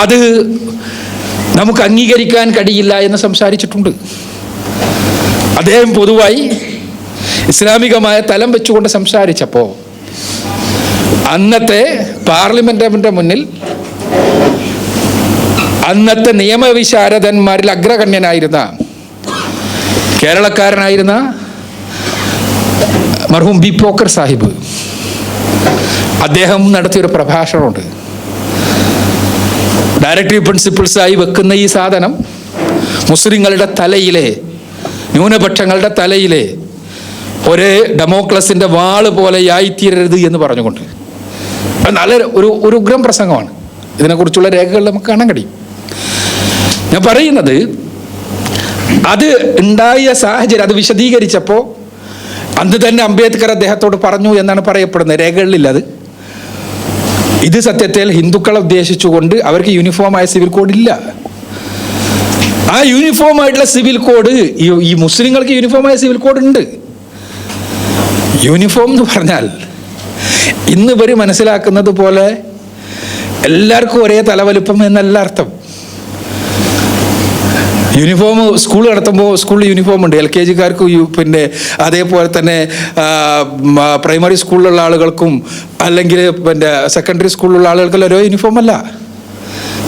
അത് നമുക്ക് അംഗീകരിക്കാൻ കഴിയില്ല എന്ന് സംസാരിച്ചിട്ടുണ്ട്. അദ്ദേഹം പൊതുവായി ഇസ്ലാമികമായ തലം വെച്ചുകൊണ്ട് സംസാരിച്ചപ്പോൾ അന്നത്തെ പാർലമെന്റിന്റെ മുന്നിൽ അന്നത്തെ നിയമവിശാരദന്മാരിൽ അഗ്രഗണ്യനായിരുന്ന കേരളക്കാരനായിരുന്ന മർഹൂം ബി പോക്കർ സാഹിബ് അദ്ദേഹം നടത്തിയൊരു പ്രഭാഷണമുണ്ട്. ഡയറക്റ്റീവ് പ്രിൻസിപ്പിൾസായി വെക്കുന്ന ഈ സാധനം മുസ്ലിങ്ങളുടെ തലയിലെ, ന്യൂനപക്ഷങ്ങളുടെ തലയിലെ ഒരേ ഡെമോക്രസിൻ്റെ വാള് പോലെ ആയിത്തീരരുത് എന്ന് പറഞ്ഞുകൊണ്ട് നല്ല ഒരു ഉഗ്രം പ്രസംഗമാണ്. ഇതിനെക്കുറിച്ചുള്ള രേഖകൾ നമുക്ക് കാണാൻ കഴിയും. ഞാൻ പറയുന്നത് അത് ഉണ്ടായ സാഹചര്യം അത് വിശദീകരിച്ചപ്പോൾ അന്ന് തന്നെ അംബേദ്കർ അദ്ദേഹത്തോട് പറഞ്ഞു എന്നാണ് പറയപ്പെടുന്നത്. രേഖകളിലില്ല അത്. ഇത് സത്യത്തിൽ ഹിന്ദുക്കളെ ഉദ്ദേശിച്ചുകൊണ്ട് അവർക്ക് യൂണിഫോമായ സിവിൽ കോഡ് ഇല്ല. ആ യൂണിഫോം ആയിട്ടുള്ള സിവിൽ കോഡ് ഈ മുസ്ലിങ്ങൾക്ക് യൂണിഫോമായ സിവിൽ കോഡ് ഉണ്ട്. യൂണിഫോം എന്ന് പറഞ്ഞാൽ ഇന്ന് ഇവർ മനസ്സിലാക്കുന്നത് പോലെ എല്ലാവർക്കും ഒരേ തലവലുപ്പം എന്നല്ല അർത്ഥം. യൂണിഫോം സ്കൂൾ നടത്തുമ്പോൾ സ്കൂളിൽ യൂണിഫോം ഉണ്ട്. LKG-കാർക്ക് പിന്നെ അതേപോലെ തന്നെ പ്രൈമറി സ്കൂളിലുള്ള ആളുകൾക്കും അല്ലെങ്കിൽ പിന്നെ സെക്കൻഡറി സ്കൂളിലുള്ള ആളുകൾക്കെല്ലാം ഓരോ യൂണിഫോം അല്ല.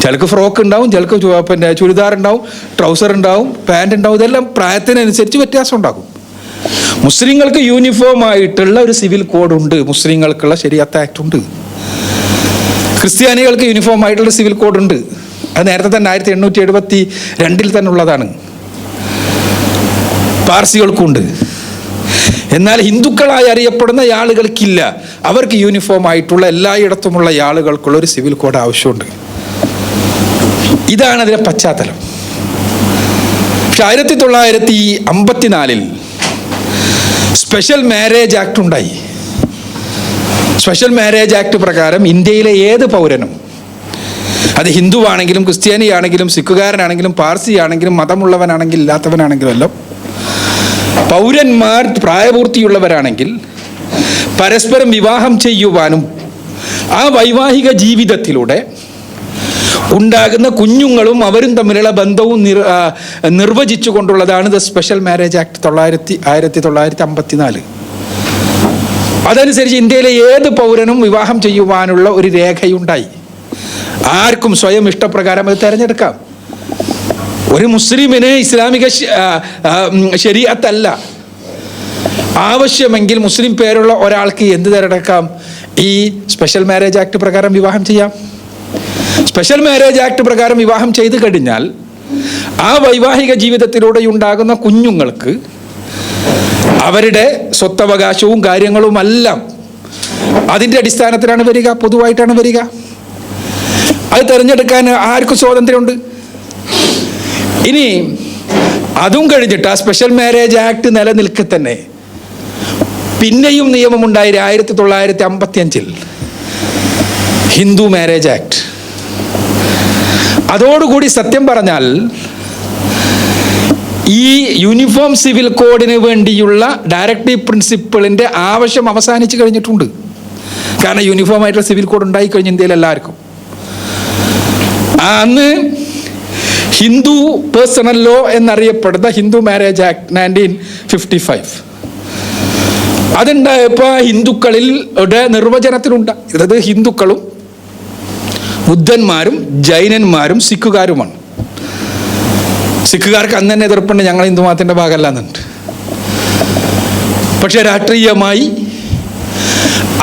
ചിലക്ക് ഫ്രോക്ക് ഉണ്ടാവും, ചിലക്ക് പിന്നെ ചുരിദാർ ഉണ്ടാവും, ട്രൗസർ ഉണ്ടാവും, പാൻറ് ഉണ്ടാവും. ഇതെല്ലാം പ്രായത്തിനനുസരിച്ച് വ്യത്യാസം ഉണ്ടാകും. മുസ്ലിങ്ങൾക്ക് യൂണിഫോം ആയിട്ടുള്ള ഒരു സിവിൽ കോഡ് ഉണ്ട്, മുസ്ലിങ്ങൾക്കുള്ള ശരിയത്ത് ആക്ട് ഉണ്ട്. ക്രിസ്ത്യാനികൾക്ക് യൂണിഫോം ആയിട്ടുള്ള സിവിൽ കോഡ് ഉണ്ട്. അത് നേരത്തെ തന്നെ 1872 തന്നെ ഉള്ളതാണ്. പാർസികൾക്കുണ്ട്. എന്നാൽ ഹിന്ദുക്കളായി അറിയപ്പെടുന്ന ആളുകൾക്കില്ല. അവർക്ക് യൂണിഫോം ആയിട്ടുള്ള എല്ലായിടത്തുമുള്ള ആളുകൾക്കുള്ള ഒരു സിവിൽ കോഡ് ആവശ്യമുണ്ട്. ഇതാണ് അതിൻ്റെ പശ്ചാത്തലം. പക്ഷെ 1954 സ്പെഷ്യൽ മാരേജ് ആക്ട് ഉണ്ടായി. സ്പെഷ്യൽ മാരേജ് ആക്ട് പ്രകാരം ഇന്ത്യയിലെ ഏത് പൗരനും, അത് ഹിന്ദുവാണെങ്കിലും ക്രിസ്ത്യാനിയാണെങ്കിലും സിഖുകാരനാണെങ്കിലും പാർസിയാണെങ്കിലും മതമുള്ളവനാണെങ്കിലും ഇല്ലാത്തവനാണെങ്കിലും എല്ലാം പൗരന്മാർ പ്രായപൂർത്തിയുള്ളവരാണെങ്കിൽ പരസ്പരം വിവാഹം ചെയ്യുവാനും ആ വൈവാഹിക ജീവിതത്തിലൂടെ ഉണ്ടാകുന്ന കുഞ്ഞുങ്ങളും അവരും തമ്മിലുള്ള ബന്ധവും നിർവചിച്ചു കൊണ്ടുള്ളതാണ് ദ സ്പെഷ്യൽ മാരേജ് ആക്ട് 1954. അതനുസരിച്ച് ഇന്ത്യയിലെ ഏത് പൗരനും വിവാഹം ചെയ്യുവാനുള്ള ഒരു രേഖയുണ്ടായി. ആർക്കും സ്വയം ഇഷ്ടപ്രകാരം അത് തിരഞ്ഞെടുക്കാം. ഒരു മുസ്ലിമിന് ഇസ്ലാമിക ശരീഅത്തല്ല. ആവശ്യമെങ്കിൽ മുസ്ലിം പേരുള്ള ഒരാൾക്ക് എന്ത് തിരഞ്ഞെടുക്കാം? ഈ സ്പെഷ്യൽ മാരേജ് ആക്ട് പ്രകാരം വിവാഹം ചെയ്യാം. സ്പെഷ്യൽ മാരേജ് ആക്ട് പ്രകാരം വിവാഹം ചെയ്തു കഴിഞ്ഞാൽ ആ വൈവാഹിക ജീവിതത്തിലൂടെ ഉണ്ടാകുന്ന കുഞ്ഞുങ്ങൾക്ക് അവരുടെ സ്വത്തവകാശവും കാര്യങ്ങളുമെല്ലാം അതിൻ്റെ അടിസ്ഥാനത്തിലാണ് വരിക, പൊതുവായിട്ടാണ് വരിക. അത് തിരഞ്ഞെടുക്കാൻ ആർക്കും സ്വാതന്ത്ര്യമുണ്ട്. ഇനി അതും കഴിഞ്ഞിട്ട് ആ സ്പെഷ്യൽ മാരേജ് ആക്ട് നിലനിൽക്കെ തന്നെ പിന്നെയും നിയമമുണ്ടായി 1955 ഹിന്ദു മാരേജ് ആക്ട്. അതോടുകൂടി സത്യം പറഞ്ഞാൽ ഈ യൂണിഫോം സിവിൽ കോഡിന് വേണ്ടിയുള്ള ഡയറക്റ്റീവ് പ്രിൻസിപ്പിളിൻ്റെ ആവശ്യം അവസാനിച്ച് കഴിഞ്ഞിട്ടുണ്ട്. കാരണം യൂണിഫോം ആയിട്ടുള്ള സിവിൽ കോഡ് ഉണ്ടായി കഴിഞ്ഞ ഇന്ത്യയിൽ എല്ലാവർക്കും. അന്ന് ഹിന്ദു പേഴ്സണൽ ലോ എന്നറിയപ്പെടുന്ന ഹിന്ദു മാരേജ് ആക്ട് 1955 അതുണ്ടായപ്പോൾ ഹിന്ദുക്കളിൽ നിർവചനത്തിലുണ്ട്. അതായത് ഹിന്ദുക്കളും ബുദ്ധന്മാരും ജൈനന്മാരും സിഖുകാരുമാണ്. സിഖുകാർക്ക് അന്ന് തന്നെ എതിർപ്പുണ്ട്, ഞങ്ങൾ ഹിന്ദു മതത്തിൻ്റെ ഭാഗമല്ല എന്നുണ്ട്. പക്ഷെ രാഷ്ട്രീയമായി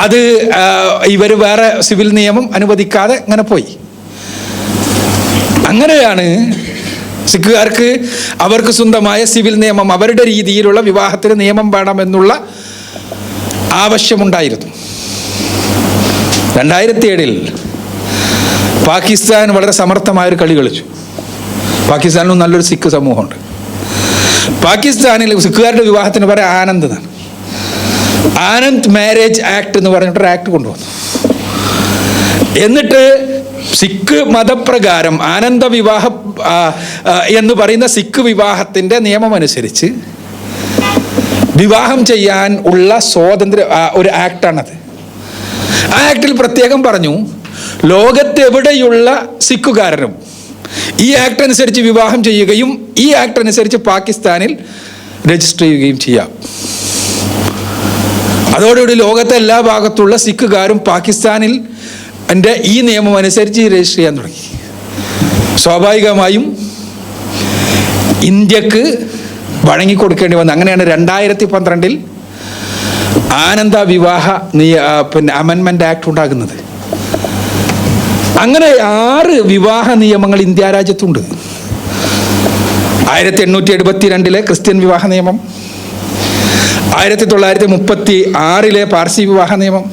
അത് ഇവർ വേറെ സിവിൽ നിയമം അനുവദിക്കാതെ അങ്ങനെ പോയി. അങ്ങനെയാണ് സിഖുകാർക്ക് അവർക്ക് സ്വന്തമായ സിവിൽ നിയമം, അവരുടെ രീതിയിലുള്ള വിവാഹത്തിന് നിയമം വേണമെന്നുള്ള ആവശ്യമുണ്ടായിരുന്നു. 2007 പാകിസ്ഥാൻ വളരെ സമർത്ഥമായൊരു കളി കളിച്ചു. പാകിസ്ഥാനിലും നല്ലൊരു സിഖ് സമൂഹമുണ്ട്. പാകിസ്ഥാനിൽ സിഖുകാരുടെ വിവാഹത്തിന് പറയാം ആനന്ദ് എന്നാണ്. ആനന്ദ് മാരേജ് ആക്ട് എന്ന് പറഞ്ഞിട്ടൊരു ആക്ട് കൊണ്ടുവന്നു. എന്നിട്ട് സിഖ് മതപ്രകാരം ആനന്ദ വിവാഹം എന്ന് പറയുന്ന സിഖ് വിവാഹത്തിൻ്റെ നിയമമനുസരിച്ച് വിവാഹം ചെയ്യാൻ ഉള്ള സ്വാതന്ത്ര്യ ഒരു ആക്ടാണത്. ആ ആക്ടിൽ പ്രത്യേകം പറഞ്ഞു, ലോകത്തെവിടെയുള്ള സിഖുകാരനും ഈ ആക്ട് അനുസരിച്ച് വിവാഹം ചെയ്യുകയും ഈ ആക്ട് അനുസരിച്ച് പാകിസ്ഥാനിൽ രജിസ്റ്റർ ചെയ്യുകയും ചെയ്യാം. അതോടുകൂടി ലോകത്തെ എല്ലാ ഭാഗത്തുള്ള സിഖുകാരും പാകിസ്ഥാനിൽ ഈ നിയമം അനുസരിച്ച് രജിസ്റ്റർ ചെയ്യാൻ തുടങ്ങി. സ്വാഭാവികമായും ഇന്ത്യക്ക് വഴങ്ങിക്കൊടുക്കേണ്ടി വന്നു. അങ്ങനെയാണ് 2012 ആനന്ദ വിവാഹ അമെൻമെന്റ് ആക്ട് ഉണ്ടാകുന്നത്. അങ്ങനെ 6 വിവാഹ നിയമങ്ങൾ ഇന്ത്യ രാജ്യത്തുണ്ട്. 1872 ക്രിസ്ത്യൻ വിവാഹ നിയമം, 1936 പാർസി വിവാഹ നിയമം,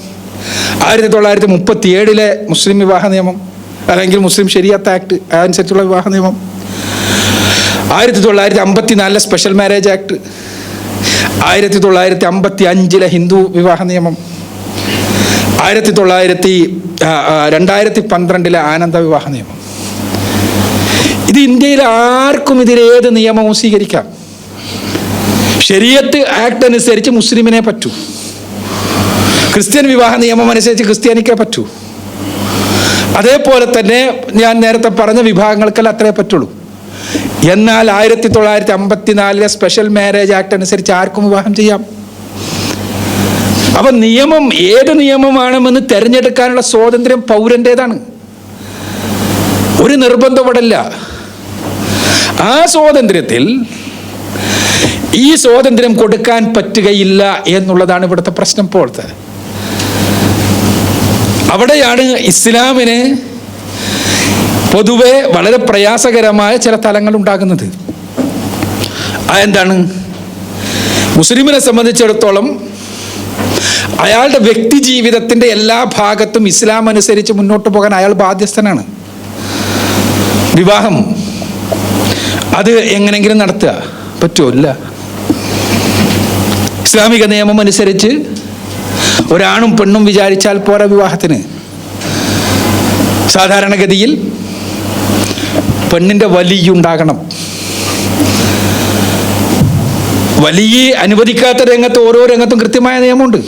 1937 മുസ്ലിം വിവാഹ നിയമം അല്ലെങ്കിൽ മുസ്ലിം ശരിയത്ത് ആക്ട് അതനുസരിച്ചുള്ള വിവാഹ നിയമം, 1954 സ്പെഷ്യൽ മാരേജ് ആക്ട്, 1955 ഹിന്ദു വിവാഹ നിയമം, 2012 ആനന്ദ വിവാഹ നിയമം. ഇത് ഇന്ത്യയിൽ ആർക്കും ഇതിലേത് നിയമവും സ്വീകരിക്കാം. ശരീഅത്ത് ആക്ട് അനുസരിച്ച് മുസ്ലിമിനെ പറ്റൂ, ക്രിസ്ത്യൻ വിവാഹ നിയമം അനുസരിച്ച് ക്രിസ്ത്യാനിക്കേ പറ്റൂ. അതേപോലെ തന്നെ ഞാൻ നേരത്തെ പറഞ്ഞ വിഭാഗങ്ങൾക്കെല്ലാം അത്രേ പറ്റുള്ളൂ. എന്നാൽ 1954 സ്പെഷ്യൽ മാരേജ് ആക്ട് അനുസരിച്ച് ആർക്കും വിവാഹം ചെയ്യാം. അപ്പം നിയമം ഏത് നിയമമാണെന്ന് തിരഞ്ഞെടുക്കാനുള്ള സ്വാതന്ത്ര്യം പൗരൻ്റേതാണ്. ഒരു നിർബന്ധം ഇവിടില്ല. ആ സ്വാതന്ത്ര്യത്തിൽ ഈ സ്വാതന്ത്ര്യം കൊടുക്കാൻ പറ്റുകയില്ല എന്നുള്ളതാണ് ഇവിടുത്തെ പ്രശ്നം. പോലത്തെ അവിടെയാണ് ഇസ്ലാമിന് പൊതുവെ വളരെ പ്രയാസകരമായ ചില തലങ്ങൾ ഉണ്ടാകുന്നത്. അതെന്താണ്? മുസ്ലിമിനെ സംബന്ധിച്ചിടത്തോളം അയാളുടെ വ്യക്തി ജീവിതത്തിൻ്റെ എല്ലാ ഭാഗത്തും ഇസ്ലാം അനുസരിച്ച് മുന്നോട്ട് പോകാൻ അയാൾ ബാധ്യസ്ഥനാണ്. വിവാഹം അത് എങ്ങനെങ്കിലും നടത്തുക പറ്റുമോ? ഇല്ല. ഇസ്ലാമിക നിയമം അനുസരിച്ച് ഒരാണും പെണ്ണും വിചാരിച്ചാൽ പോരാ വിവാഹത്തിന്. സാധാരണഗതിയിൽ പെണ്ണിൻ്റെ വലിയുണ്ടാകണം. വലിയ അനുവദിക്കാത്ത രംഗത്ത് ഓരോ രംഗത്തും കൃത്യമായ നിയമമുണ്ട്.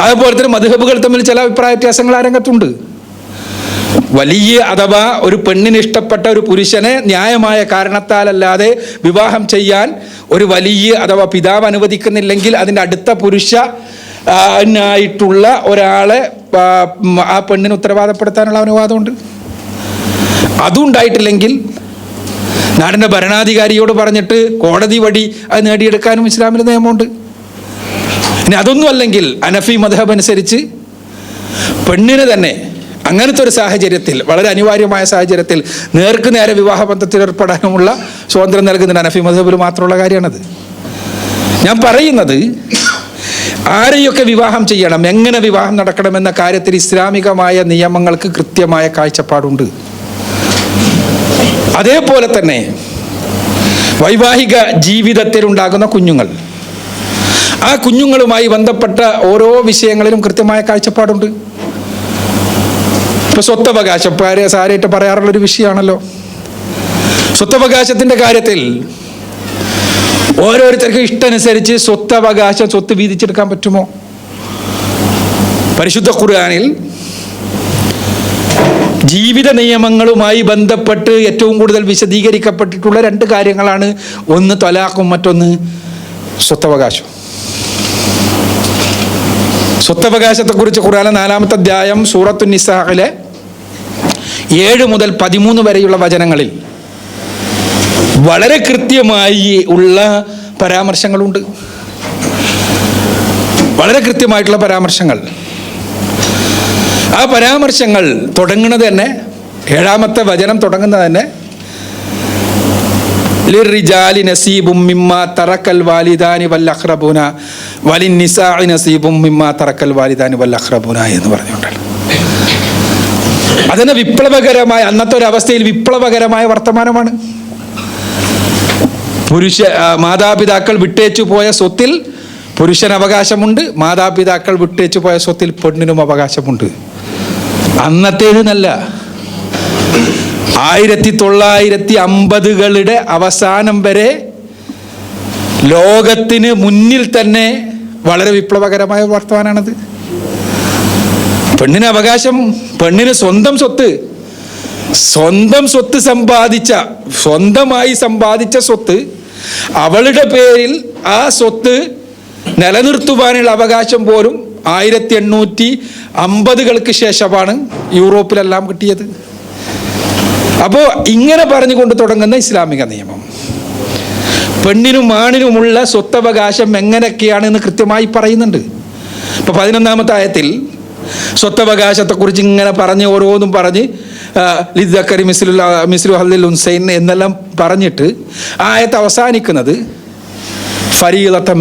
അതുപോലെ തന്നെ മദ്ഹബുകൾ തമ്മിൽ ചില അഭിപ്രായ വ്യത്യാസങ്ങൾ ആ രംഗത്തുണ്ട്. വലിയ അഥവാ ഒരു പെണ്ണിന് ഇഷ്ടപ്പെട്ട ഒരു പുരുഷനെ ന്യായമായ കാരണത്താലല്ലാതെ വിവാഹം ചെയ്യാൻ ഒരു വലിയ അഥവാ പിതാവ് അനുവദിക്കുന്നില്ലെങ്കിൽ അതിൻ്റെ അടുത്ത പുരുഷനായിട്ടുള്ള ഒരാളെ ആ പെണ്ണിന് ഉത്തരവാദപ്പെടുത്താനുള്ള അനുവാദമുണ്ട്. അതും ഉണ്ടായിട്ടില്ലെങ്കിൽ നാടിൻ്റെ ഭരണാധികാരിയോട് പറഞ്ഞിട്ട് കോടതി വഴി അത് നേടിയെടുക്കാനും ഇസ്ലാമിൽ നിയമമുണ്ട്. ഇനി അതൊന്നും അല്ലെങ്കിൽ ഹനഫി മദ്ഹബ് അനുസരിച്ച് പെണ്ണിന് തന്നെ അങ്ങനത്തെ ഒരു സാഹചര്യത്തിൽ, വളരെ അനിവാര്യമായ സാഹചര്യത്തിൽ നേർക്ക് നേരെ വിവാഹ ബന്ധത്തിൽ ഏർപ്പെടാനുമുള്ള സ്വാതന്ത്ര്യം നൽകുന്നത് ഹനഫി മദ്ഹബിൽ മാത്രമുള്ള കാര്യമാണത്. ഞാൻ പറയുന്നത് ആരെയൊക്കെ വിവാഹം ചെയ്യണം, എങ്ങനെ വിവാഹം നടക്കണമെന്ന കാര്യത്തിൽ ഇസ്ലാമികമായ നിയമങ്ങൾക്ക് കൃത്യമായ കാഴ്ചപ്പാടുണ്ട്. അതേപോലെ തന്നെ വൈവാഹിക ജീവിതത്തിൽ ഉണ്ടാകുന്ന കുഞ്ഞുങ്ങൾ, ആ കുഞ്ഞുങ്ങളുമായി ബന്ധപ്പെട്ട ഓരോ വിഷയങ്ങളിലും കൃത്യമായ കാഴ്ചപ്പാടുണ്ട്. ഇപ്പൊ സ്വത്തവകാശം സാരമായിട്ട് പറയാറുള്ളൊരു വിഷയമാണല്ലോ. സ്വത്തവകാശത്തിന്റെ കാര്യത്തിൽ ഓരോരുത്തർക്കും ഇഷ്ടമനുസരിച്ച് സ്വത്ത് വീതിച്ചെടുക്കാൻ പറ്റുമോ? പരിശുദ്ധ ഖുർആനിൽ ജീവിത നിയമങ്ങളുമായി ബന്ധപ്പെട്ട് ഏറ്റവും കൂടുതൽ വിശദീകരിക്കപ്പെട്ടിട്ടുള്ള 2 കാര്യങ്ങളാണ്. ഒന്ന് ത്വലാഖും, മറ്റൊന്ന് സ്വത്തവകാശം. സ്വത്തവകാശത്തെക്കുറിച്ച് ഖുർആനിലെ 4-ാമത്തെ അധ്യായം സൂറത്തുൻ നിസാഇലെ 7 മുതൽ 13 വരെയുള്ള വചനങ്ങളിൽ വളരെ കൃത്യമായി ഉള്ള പരാമർശങ്ങളുണ്ട്. വളരെ കൃത്യമായിട്ടുള്ള പരാമർശങ്ങൾ. ആ പരാമർശങ്ങൾ തുടങ്ങുന്നത് തന്നെ 7-ാമത്തെ വചനം തുടങ്ങുന്നത് തന്നെ ലിർറിജാലി നസീബും മിമ്മാ തറക്കൽ വാലിദാനി വൽ അഖ്റബൂന വലിന്നിസാഇ നസീബും മിമ്മാ തറക്കൽ വാലിദാനി വൽ അഖ്റബൂന എന്ന് പറഞ്ഞുകൊണ്ടാണ്. അതിന് വിപ്ലവകരമായ, അന്നത്തെ ഒരു അവസ്ഥയിൽ വിപ്ലവകരമായ വർത്തമാനമാണ്. മാതാപിതാക്കൾ വിട്ടേച്ചു പോയ സ്വത്തിൽ പുരുഷന് അവകാശമുണ്ട്, മാതാപിതാക്കൾ വിട്ടേച്ചു പോയ സ്വത്തിൽ പെണ്ണിനും അവകാശമുണ്ട്. അന്നത്തേതിനല്ല, 1950കളുടെ അവസാനം വരെ ലോകത്തിന് മുന്നിൽ തന്നെ വളരെ വിപ്ലവകരമായ വർത്തമാനാണത്. പെണ്ണിന് അവകാശം, പെണ്ണിന് സ്വന്തം സ്വത്ത് സ്വന്തമായി സമ്പാദിച്ച സ്വത്ത്, അവളുടെ പേരിൽ ആ സ്വത്ത് നിലനിർത്തുവാനുള്ള അവകാശം പോലും 1850കൾക്ക് ശേഷമാണ് യൂറോപ്പിലെല്ലാം കിട്ടിയത്. അപ്പോൾ ഇങ്ങനെ പറഞ്ഞുകൊണ്ട് തുടങ്ങുന്ന ഇസ്ലാമിക നിയമം പെണ്ണിനും ആണിനുമുള്ള സ്വത്തവകാശം എങ്ങനെയൊക്കെയാണെന്ന് കൃത്യമായി പറയുന്നുണ്ട്. ഇപ്പോൾ 11ാമത്തെ ആയത്തിൽ സ്വത്തവകാശത്തെക്കുറിച്ച് ഇങ്ങനെ പറഞ്ഞ് ഓരോന്നും പറഞ്ഞ് ലിദ്ദക്കരി മിസ്ലു ഹദ്ദിൽ ഉൻസൈൻ എന്നെല്ലാം പറഞ്ഞിട്ട് ആയത്ത് അവസാനിക്കുന്നത് ഫരീളത്തൻ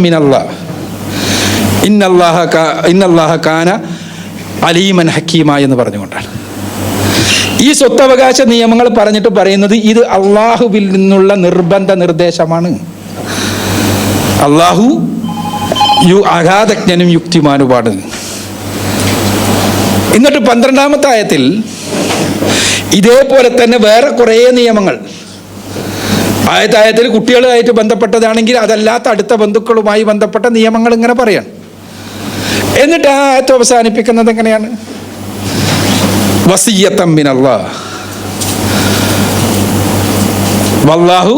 മിനല്ലാഹ് ഇന്നല്ലാഹ കാന അലീമൻ ഹക്കീമ എന്ന് പറഞ്ഞുകൊണ്ടാണ്. ഈ സ്വത്തവകാശ നിയമങ്ങൾ പറഞ്ഞിട്ട് പറയുന്നത് ഇത് അള്ളാഹുവിൽ നിന്നുള്ള നിർബന്ധ നിർദ്ദേശമാണ്. അള്ളാഹു അഗാധജ്ഞനും യുക്തിമാനുമാണ്. എന്നിട്ട് 12ാമത്തെ ആയത്തിൽ ഇതേപോലെ തന്നെ വേറെ കുറേ നിയമങ്ങൾ, ആയത്തിൽ കുട്ടികളുമായിട്ട് ബന്ധപ്പെട്ടതാണെങ്കിൽ അതല്ലാത്ത അടുത്ത ബന്ധുക്കളുമായി ബന്ധപ്പെട്ട നിയമങ്ങൾ ഇങ്ങനെ പറയാം. എന്നിട്ട് ആ ആയത്ത് അവസാനിപ്പിക്കുന്നത് എങ്ങനെയാണ്? വസിയ്യത്തൻ മിനല്ലാഹ് വല്ലാഹു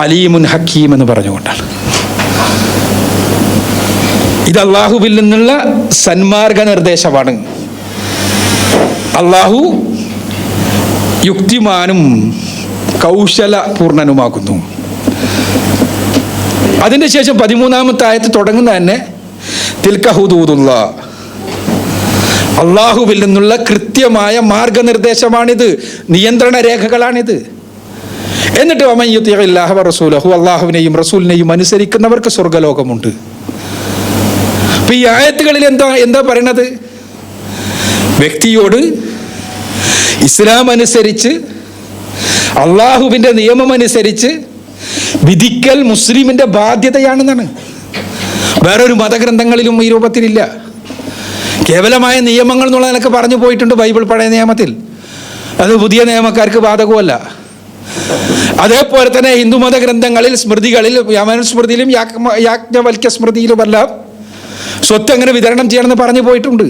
അലീമുൻ ഹക്കീം എന്ന് പറഞ്ഞുകൊണ്ടാണ്. ഇത് അള്ളാഹുവിൽ നിന്നുള്ള സന്മാർഗ നിർദ്ദേശമാണ്. അള്ളാഹു യുക്തിമാനും കൗശലപൂർണനുമാകുന്നു. അതിൻ്റെ ശേഷം 13ാമത്തെ ആയത്ത് തുടങ്ങുന്ന തന്നെ തിൽക ഹുദൂദുല്ലാഹ്, അള്ളാഹുവിൽ നിന്നുള്ള കൃത്യമായ മാർഗനിർദ്ദേശമാണിത്, നിയന്ത്രണ രേഖകളാണിത്. എന്നിട്ട് വമൻ യുതിഇല്ലാഹ വറസൂലഹു, അള്ളാഹുവിനെയും റസൂലിനെയും അനുസരിക്കുന്നവർക്ക് സ്വർഗ്ഗലോകമുണ്ട്. അപ്പൊ ഈ ആയത്തുകളിൽ എന്താ പറയണത്? വ്യക്തിയോട് ഇസ്ലാം അനുസരിച്ച് അള്ളാഹുവിൻ്റെ നിയമമനുസരിച്ച് വിധിക്കൽ മുസ്ലിമിൻ്റെ ബാധ്യതയാണെന്നാണ്. വേറൊരു മതഗ്രന്ഥങ്ങളിലും ഈ രൂപത്തിലില്ല. കേവലമായ നിയമങ്ങൾ എന്നുള്ള നിലക്ക് പറഞ്ഞു പോയിട്ടുണ്ട് ബൈബിൾ പഴയ നിയമത്തിൽ. അത് പുതിയ നിയമക്കാർക്ക് ബാധകമല്ല. അതേപോലെ തന്നെ ഹിന്ദുമത ഗ്രന്ഥങ്ങളിൽ, സ്മൃതികളിൽ, യമനുസ്മൃതിയിലും യാജ്ഞവൽക്യ സ്മൃതിയിലുമെല്ലാം സ്വത്ത് എങ്ങനെ വിതരണം ചെയ്യണമെന്ന് പറഞ്ഞു പോയിട്ടുണ്ട്.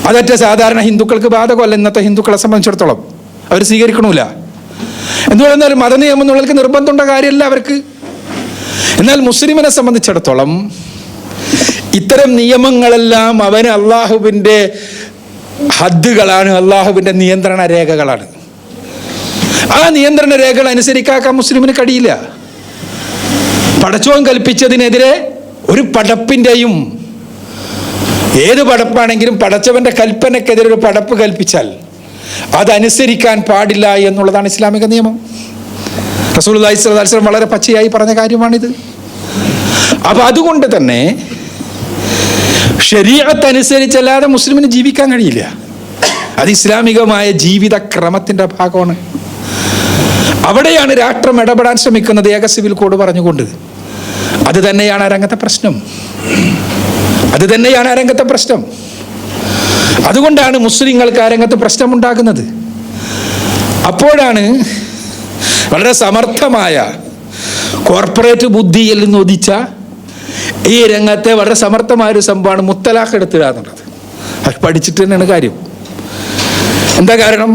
അതറ്റ സാധാരണ ഹിന്ദുക്കൾക്ക് ബാധകമല്ല. ഇന്നത്തെ ഹിന്ദുക്കളെ സംബന്ധിച്ചിടത്തോളം അവർ സ്വീകരിക്കണമില്ല. എന്ന് പറഞ്ഞാൽ മതനിയമം എന്നുള്ളവർക്ക് നിർബന്ധമുള്ള കാര്യമല്ല അവർക്ക്. എന്നാൽ മുസ്ലിമിനെ സംബന്ധിച്ചിടത്തോളം ഇത്തരം നിയമങ്ങളെല്ലാം അവന് അള്ളാഹുവിൻ്റെ ഹദ്ദുകളാണ്, അള്ളാഹുവിൻ്റെ നിയന്ത്രണ രേഖകളാണ്. ആ നിയന്ത്രണ രേഖകൾ അനുസരിക്കാക്കാൻ മുസ്ലിമിന് കഴിയില്ല. പടച്ചോൻ കൽപ്പിച്ചതിനെതിരെ ഒരു പടപ്പിൻ്റെയും, ഏത് പടപ്പാണെങ്കിലും പടച്ചവൻ്റെ കൽപ്പനക്കെതിരെ ഒരു പടപ്പ് കൽപ്പിച്ചാൽ അതനുസരിക്കാൻ പാടില്ല എന്നുള്ളതാണ് ഇസ്ലാമിക നിയമം. റസൂലുള്ളാഹി സ്വല്ലല്ലാഹു അലൈഹി വസല്ലം വളരെ പച്ചയായി പറഞ്ഞ കാര്യമാണിത്. അപ്പം അതുകൊണ്ട് തന്നെ ശരീഅത്ത് അനുസരിച്ചല്ലാതെ മുസ്ലിമിന് ജീവിക്കാൻ കഴിയില്ല. അത് ഇസ്ലാമികമായ ജീവിത ക്രമത്തിൻ്റെ ഭാഗമാണ്. അവിടെയാണ് രാഷ്ട്രം ഇടപെടാൻ ശ്രമിക്കുന്നത് ഏക സിവിൽ കോഡ് പറഞ്ഞുകൊണ്ട്. അത് തന്നെയാണ് ആ രംഗത്തെ പ്രശ്നം. അതുകൊണ്ടാണ് മുസ്ലിങ്ങൾക്ക് ആ രംഗത്ത് പ്രശ്നമുണ്ടാകുന്നത്. അപ്പോഴാണ് വളരെ സമർത്ഥമായ കോർപ്പറേറ്റ് ബുദ്ധിയിൽ നിന്ന് ഉദിച്ച ഈ രംഗത്തെ വളരെ സമർത്ഥമായൊരു സംഭവമാണ് മുത്തലാഖ് എടുത്തുക എന്നുള്ളത്. അത് പഠിച്ചിട്ട് തന്നെയാണ് കാര്യം. എന്താ കാരണം?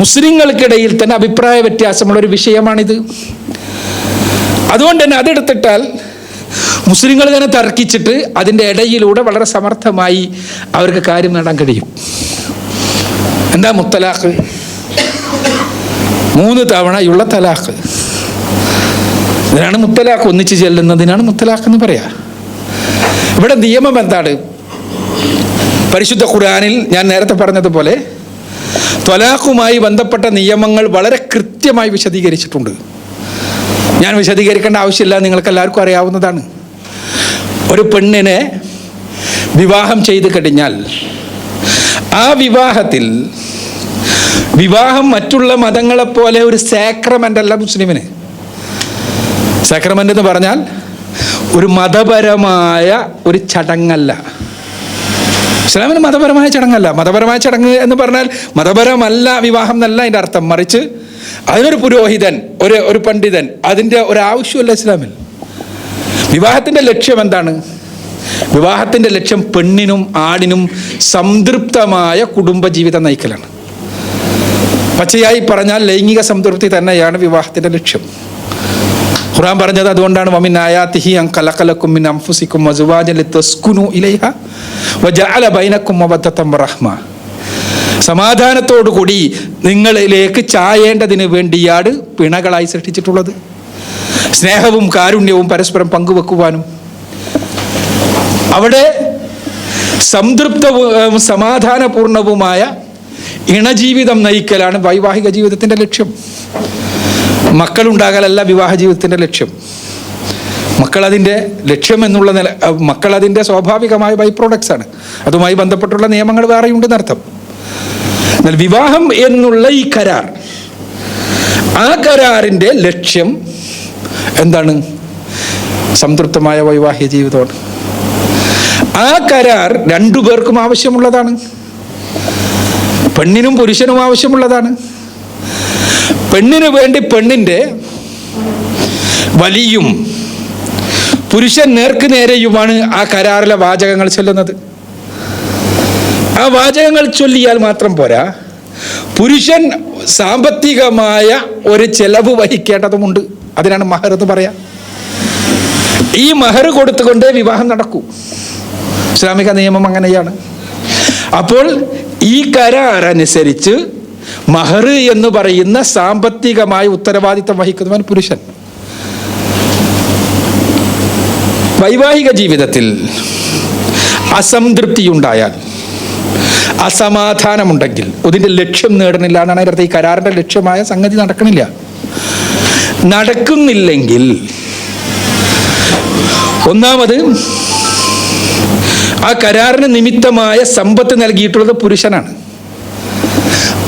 മുസ്ലിങ്ങൾക്കിടയിൽ തന്നെ അഭിപ്രായ വ്യത്യാസമുള്ളൊരു വിഷയമാണിത്. അതുകൊണ്ട് തന്നെ അതെടുത്തിട്ടാൽ മുസ്ലിങ്ങൾ തന്നെ തർക്കിച്ചിട്ട് അതിൻ്റെ ഇടയിലൂടെ വളരെ സമർത്ഥമായി അവർക്ക് കാര്യം നേടാൻ കഴിയും. എന്താ മുത്തലാഖ്? 3 തവണയുള്ള തലാഖ്. ഇതിനാണ് മുത്തലാഖ്, ഒന്നിച്ച് ചെല്ലുന്നതിനാണ് മുത്തലാഖ് എന്ന് പറയാ. ഇവിടെ നിയമം എന്താണ്? പരിശുദ്ധ ഖുർആനിൽ ഞാൻ നേരത്തെ പറഞ്ഞതുപോലെ ത്വലാഖുമായി ബന്ധപ്പെട്ട നിയമങ്ങൾ വളരെ കൃത്യമായി വിശദീകരിച്ചിട്ടുണ്ട്. ഞാൻ വിശദീകരിക്കേണ്ട ആവശ്യമില്ല, നിങ്ങൾക്ക് എല്ലാവർക്കും അറിയാവുന്നതാണ്. ഒരു പെണ്ണിനെ വിവാഹം ചെയ്ത് കഴിഞ്ഞാൽ ആ വിവാഹത്തിൽ വിവാഹം മറ്റുള്ള മതങ്ങളെപ്പോലെ ഒരു സാക്രമെന്റ് അല്ല മുസ്ലിമിന്. സാക്രമെന്റ് എന്ന് പറഞ്ഞാൽ ഒരു മതപരമായ ഒരു ചടങ്ങല്ല. ഇസ്ലാമിന് മതപരമായ ചടങ്ങല്ല. മതപരമായ ചടങ്ങ് എന്ന് പറഞ്ഞാൽ മതപരമല്ല വിവാഹം എന്നല്ല അതിൻ്റെ അർത്ഥം. മറിച്ച് അതിനൊരു പുരോഹിതൻ, ഒരു പണ്ഡിതൻ, അതിൻ്റെ ഒരാവശ്യമല്ല ഇസ്ലാമിൽ. വിവാഹത്തിൻ്റെ ലക്ഷ്യം എന്താണ്? വിവാഹത്തിൻ്റെ ലക്ഷ്യം പെണ്ണിനും ആണിനും സംതൃപ്തമായ കുടുംബജീവിതം നയിക്കലാണ്. പച്ചയായി പറഞ്ഞാൽ ലൈംഗിക സംതൃപ്തി തന്നെയാണ് വിവാഹത്തിൻ്റെ ലക്ഷ്യം. ഖുർആൻ പറഞ്ഞത് അതുകൊണ്ടാണ്, വമിൻ ആയാതിഹി അൻ ഖലഖലകും മിൻ അൻഫുസികും വഅസ്വാജൻ ലിതസ്കുനു ഇലൈഹ വജഅല ബൈനകും മവദ്ദതൻ വറഹ്മ. സമാധാനത്തോടുകൂടി നിങ്ങളിലേക്ക് ചായേണ്ടതിന് വേണ്ടിയാണ് പിണകളായി സൃഷ്ടിച്ചിട്ടുള്ളത്. സ്നേഹവും കാരുണ്യവും പരസ്പരം പങ്കുവെക്കുവാനും. അവിടെ സംതൃപ്തവും സമാധാനപൂർണവുമായ ഇണജീവിതം നയിക്കലാണ് വൈവാഹിക ജീവിതത്തിൻ്റെ ലക്ഷ്യം. മക്കളുണ്ടാകലല്ല വിവാഹ ജീവിതത്തിൻ്റെ ലക്ഷ്യം. മക്കളതിൻ്റെ ലക്ഷ്യം എന്നുള്ള മക്കളതിൻ്റെ സ്വാഭാവികമായ ബൈ പ്രോഡക്ട്സ് ആണ്. അതുമായി ബന്ധപ്പെട്ടുള്ള നിയമങ്ങൾ വേറെയുണ്ടെന്നർത്ഥം. എന്നാൽ വിവാഹം എന്നുള്ള ഈ കരാർ, ആ കരാറിൻ്റെ ലക്ഷ്യം എന്താണ്? സംതൃപ്തമായ വൈവാഹിക ജീവിതമാണ്. ആ കരാർ രണ്ടുപേർക്കും ആവശ്യമുള്ളതാണ്. പെണ്ണിനും പുരുഷനും ആവശ്യമുള്ളതാണ്. പെണ്ണിന് വേണ്ടി പെണ്ണിൻ്റെ വലിയും പുരുഷൻ നേർക്ക് നേരെയുമാണ് ആ കരാറിലെ വാചകങ്ങൾ ചൊല്ലുന്നത്. ആ വാചകങ്ങൾ ചൊല്ലിയാൽ മാത്രം പോരാ, പുരുഷൻ സാമ്പത്തികമായ ഒരു ചെലവ് വഹിക്കേണ്ടതുമുണ്ട്. അതിനാണ് മഹർ എന്ന് പറയാം. ഈ മഹർ കൊടുത്തുകൊണ്ട് വിവാഹം നടക്കൂ. ഇസ്ലാമിക നിയമം അങ്ങനെയാണ്. അപ്പോൾ ഈ കരാർ അനുസരിച്ച് മഹർ എന്ന് പറയുന്ന സാമ്പത്തികമായ ഉത്തരവാദിത്തം വഹിക്കുന്നവൻ പുരുഷൻ. വൈവാഹിക ജീവിതത്തിൽ അസംതൃപ്തിയുണ്ടായാൽ, അസമാധാനമുണ്ടെങ്കിൽ, അതിൻ്റെ ലക്ഷ്യം നേടണില്ല എന്നാണ് അതിൻ്റെ അർത്ഥം. ഈ കരാറിൻ്റെ ലക്ഷ്യമായ സംഗതി നടക്കുന്നില്ലെങ്കിൽ ഒന്നാമത് ആ കരാറിന് നിമിത്തമായ സമ്പത്ത് നൽകിയിട്ടുള്ളത് പുരുഷനാണ്.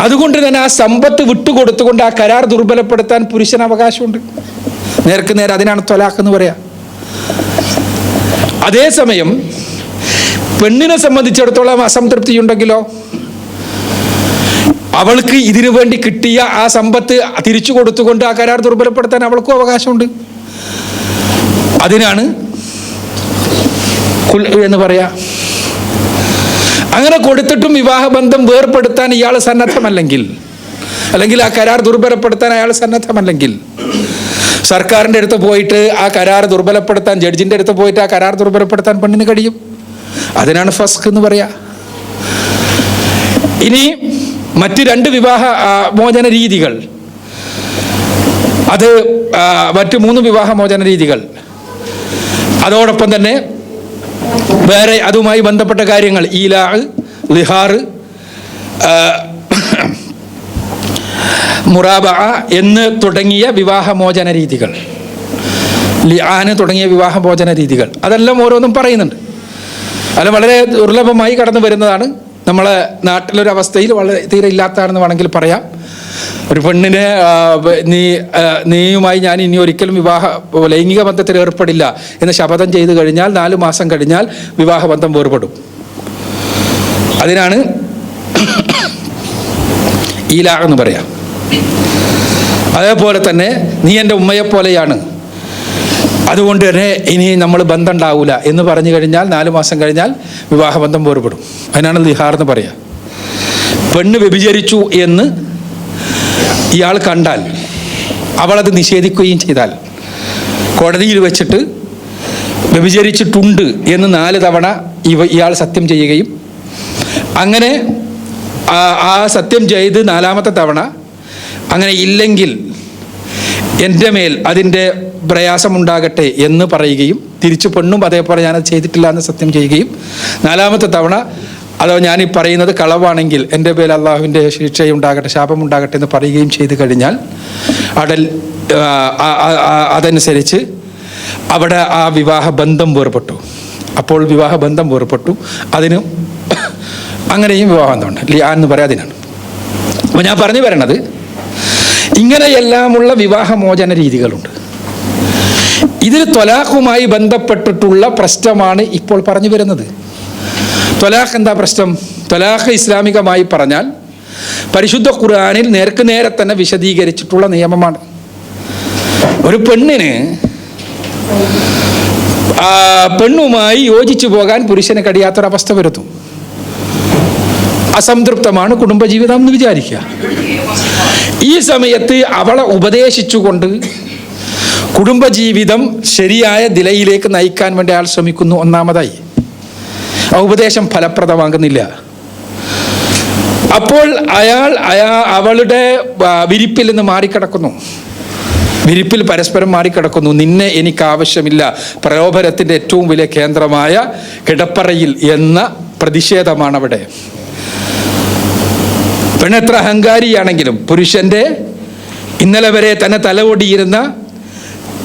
അതുകൊണ്ട് തന്നെ ആ സമ്പത്ത് വിട്ടുകൊടുത്തുകൊണ്ട് ആ കരാർ ദുർബലപ്പെടുത്താൻ പുരുഷന് അവകാശമുണ്ട്. നേർക്ക് നേരെ അതിനാണ് ത്വലാഖ് എന്ന് പറയാ. അതേസമയം പെണ്ണിനെ സംബന്ധിച്ചിടത്തോളം അസംതൃപ്തിയുണ്ടെങ്കിലോ, അവൾക്ക് ഇതിനു വേണ്ടി കിട്ടിയ ആ സമ്പത്ത് തിരിച്ചു കൊടുത്തുകൊണ്ട് ആ കരാർ ദുർബലപ്പെടുത്താൻ അവൾക്കും അവകാശമുണ്ട്. അതിനാണ് എന്ന് പറയാ. അങ്ങനെ കൊടുത്തിട്ടും വിവാഹബന്ധം വേർപ്പെടുത്താൻ ഇയാൾ സന്നദ്ധമല്ലെങ്കിൽ, അല്ലെങ്കിൽ ആ കരാർ ദുർബലപ്പെടുത്താൻ അയാൾ സന്നദ്ധമല്ലെങ്കിൽ, സർക്കാരിൻ്റെ അടുത്ത് പോയിട്ട് ആ കരാർ ദുർബലപ്പെടുത്താൻ, ജഡ്ജിൻ്റെ അടുത്ത് പോയിട്ട് ആ കരാർ ദുർബലപ്പെടുത്താൻ പെണ്ണിന് കഴിയും. അതിനാണ് ഫസ്ഖ് എന്ന് പറയാ. ഇനി മറ്റ് രണ്ട് വിവാഹ മോചന രീതികൾ, അത് മറ്റ് 3 വിവാഹ മോചന രീതികൾ, അതോടൊപ്പം തന്നെ വേറെ അതുമായി ബന്ധപ്പെട്ട കാര്യങ്ങൾ, ഈലാ, ലിഹാർ, മുറാബഅ എന്ന് തുടങ്ങിയ വിവാഹമോചന രീതികൾ, ലിആന് തുടങ്ങിയ വിവാഹമോചന രീതികൾ, അതെല്ലാം ഓരോന്നും പറയുന്നുണ്ട്. അത് വളരെ ദുർലഭമായി കടന്നു വരുന്നതാണ്. നമ്മളെ നാട്ടിലൊരവസ്ഥയിൽ വളരെ തീരെ ഇല്ലാത്തതാണെന്ന് വേണമെങ്കിൽ പറയാം. ഒരു പെണ്ണിനെ നീയുമായി ഞാൻ ഇനി ഒരിക്കലും ലൈംഗിക ബന്ധത്തിൽ ഏർപ്പെടില്ല എന്ന് ശപഥം ചെയ്തു കഴിഞ്ഞാൽ 4 മാസം കഴിഞ്ഞാൽ വിവാഹബന്ധം വേർപെടും. അതിനാണ് ഈലാ എന്ന് പറയാം. അതേപോലെ തന്നെ നീ എൻ്റെ ഉമ്മയെപ്പോലെയാണ്, അതുകൊണ്ട് തന്നെ ഇനി നമ്മൾ ബന്ധം ഉണ്ടാവില്ല എന്ന് പറഞ്ഞു കഴിഞ്ഞാൽ 4 മാസം കഴിഞ്ഞാൽ വിവാഹബന്ധം വേർപെടും. അതിനാണ് ലിഹാർ എന്ന് പറയാം. പെണ്ണ് വ്യഭിചരിച്ചു എന്ന് ഇയാൾ കണ്ടാൽ, അവളത് നിഷേധിക്കുകയും ചെയ്താൽ, കോടതിയിൽ വെച്ചിട്ട് വ്യഭിചരിച്ചിട്ടുണ്ട് എന്ന് 4 തവണ ഇയാൾ സത്യം ചെയ്യുകയും, അങ്ങനെ ആ സത്യം ചെയ്ത് 4ാമത്തെ തവണ അങ്ങനെ ഇല്ലെങ്കിൽ എൻ്റെ മേൽ അതിൻ്റെ പ്രയാസമുണ്ടാകട്ടെ എന്ന് പറയുകയും, തിരിച്ചു പെണ്ണും അതേപോലെ ഞാനത് ചെയ്തിട്ടില്ല എന്ന് സത്യം ചെയ്യുകയും, 4ാമത്തെ തവണ അതോ ഞാൻ ഈ പറയുന്നത് കളവാണെങ്കിൽ എൻ്റെ പേരിൽ അള്ളാഹുവിൻ്റെ ശിക്ഷയുണ്ടാകട്ടെ, ശാപമുണ്ടാകട്ടെ എന്ന് പറയുകയും ചെയ്തു കഴിഞ്ഞാൽ അതനുസരിച്ച് അവിടെ ആ വിവാഹ ബന്ധം വേർപെട്ടു. അപ്പോൾ വിവാഹ ബന്ധം വേർപെട്ടു. അതിന് അങ്ങനെയും വിവാഹബന്ധമുണ്ട്. ലിആൻ എന്ന് പറയാം. അതിനാണ് അപ്പോൾ ഞാൻ പറഞ്ഞു വരണത്, ഇങ്ങനെയെല്ലാമുള്ള വിവാഹമോചന രീതികളുണ്ട്. ഇതിൽ ത്വലാഖുമായി ബന്ധപ്പെട്ടിട്ടുള്ള പ്രശ്നമാണ് ഇപ്പോൾ പറഞ്ഞു വരുന്നത്. ത്വലാഖ് എന്താ പ്രശ്നം? ത്വലാഖ് ഇസ്ലാമികമായി പറഞ്ഞാൽ പരിശുദ്ധ ഖുർആനിൽ നേർക്ക് നേരെ തന്നെ വിശദീകരിച്ചിട്ടുള്ള നിയമമാണ്. ഒരു പെണ്ണിന് പെണ്ണുമായി യോജിച്ചു പോകാൻ പുരുഷന് കഴിയാത്തൊരവസ്ഥ വരുത്തും. അസംതൃപ്തമാണ് കുടുംബജീവിതം എന്ന് വിചാരിക്കുക. ഈ സമയത്ത് അവളെ ഉപദേശിച്ചുകൊണ്ട് കുടുംബജീവിതം ശരിയായ നിലയിലേക്ക് നയിക്കാൻ വേണ്ടി അയാൾ ശ്രമിക്കുന്നു. ഒന്നാമതായി ആ ഉപദേശം ഫലപ്രദമാകുന്നില്ല. അപ്പോൾ അവളുടെ വിരിപ്പിൽ നിന്ന് മാറിക്കിടക്കുന്നു. വിരിപ്പിൽ പരസ്പരം മാറിക്കിടക്കുന്നു. നിന്നെ എനിക്ക് ആവശ്യമില്ല, പ്രലോഭനത്തിൻ്റെ ഏറ്റവും വലിയ കേന്ദ്രമായ കിടപ്പറയിൽ എന്ന പ്രതിഷേധമാണ് അവിടെ. പെണ്ണെത്ര അഹങ്കാരിയാണെങ്കിലും പുരുഷന്റെ ഇന്നലെ വരെ തന്നെ തലവൊടിയിരുന്ന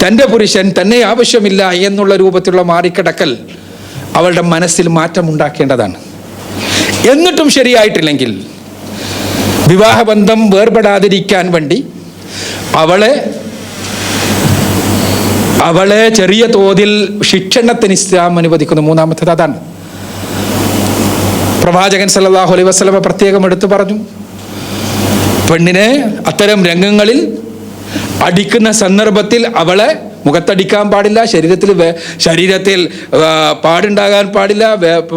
തൻ്റെ പുരുഷൻ തന്നെ ആവശ്യമില്ല എന്നുള്ള രൂപത്തിലുള്ള മാറിക്കിടക്കൽ അവളുടെ മനസ്സിൽ മാറ്റമുണ്ടാക്കേണ്ടതാണ്. എന്നിട്ടും ശരിയായിട്ടില്ലെങ്കിൽ വിവാഹബന്ധം വേർപെടാതിരിക്കാൻ വേണ്ടി അവളെ ചെറിയ തോതിൽ ശിക്ഷണത്തിന് ഇസ്ലാം അനുവദിക്കുന്നു. മൂന്നാമത്തേത് അതാണ്. പ്രവാചകൻ സല്ലല്ലാഹു അലൈഹി വസല്ലമ പ്രത്യേകം എടുത്തു പറഞ്ഞു, പെണ്ണിനെ അത്തരം രംഗങ്ങളിൽ അടിക്കുന്ന സന്ദർഭത്തിൽ അവളെ മുഖത്തടിക്കാൻ പാടില്ല, ശരീരത്തിൽ പാടുണ്ടാകാൻ പാടില്ല,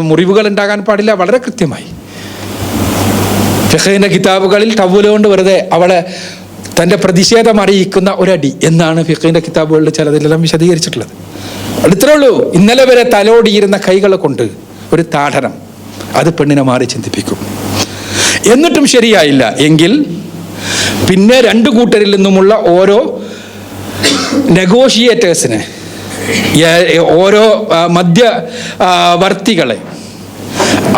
മുറിവുകൾ ഉണ്ടാകാൻ പാടില്ല. വളരെ കൃത്യമായി ഫിഖ്ഹിന്റെ കിതാബുകളിൽ ടവ്വല് കൊണ്ട് വെറുതെ അവളെ തൻ്റെ പ്രതിഷേധം അറിയിക്കുന്ന ഒരടി എന്നാണ് ഫിഖ്ഹിന്റെ കിതാബുകളിൽ ചിലതിലെല്ലാം വിശദീകരിച്ചിട്ടുള്ളത്. ഇത്രേ ഉള്ളൂ. ഇന്നലെ വരെ തലോടിയിരുന്ന കൈകളെ കൊണ്ട് ഒരു താഠനം, അത് പെണ്ണിനെ മാറി ചിന്തിപ്പിക്കും. എന്നിട്ടും ശരിയായില്ല എങ്കിൽ പിന്നെ രണ്ടു കൂട്ടരിൽ നിന്നുമുള്ള ഓരോ നെഗോഷിയേറ്റേഴ്സിനെ, ഓരോ മധ്യവർത്തികളെ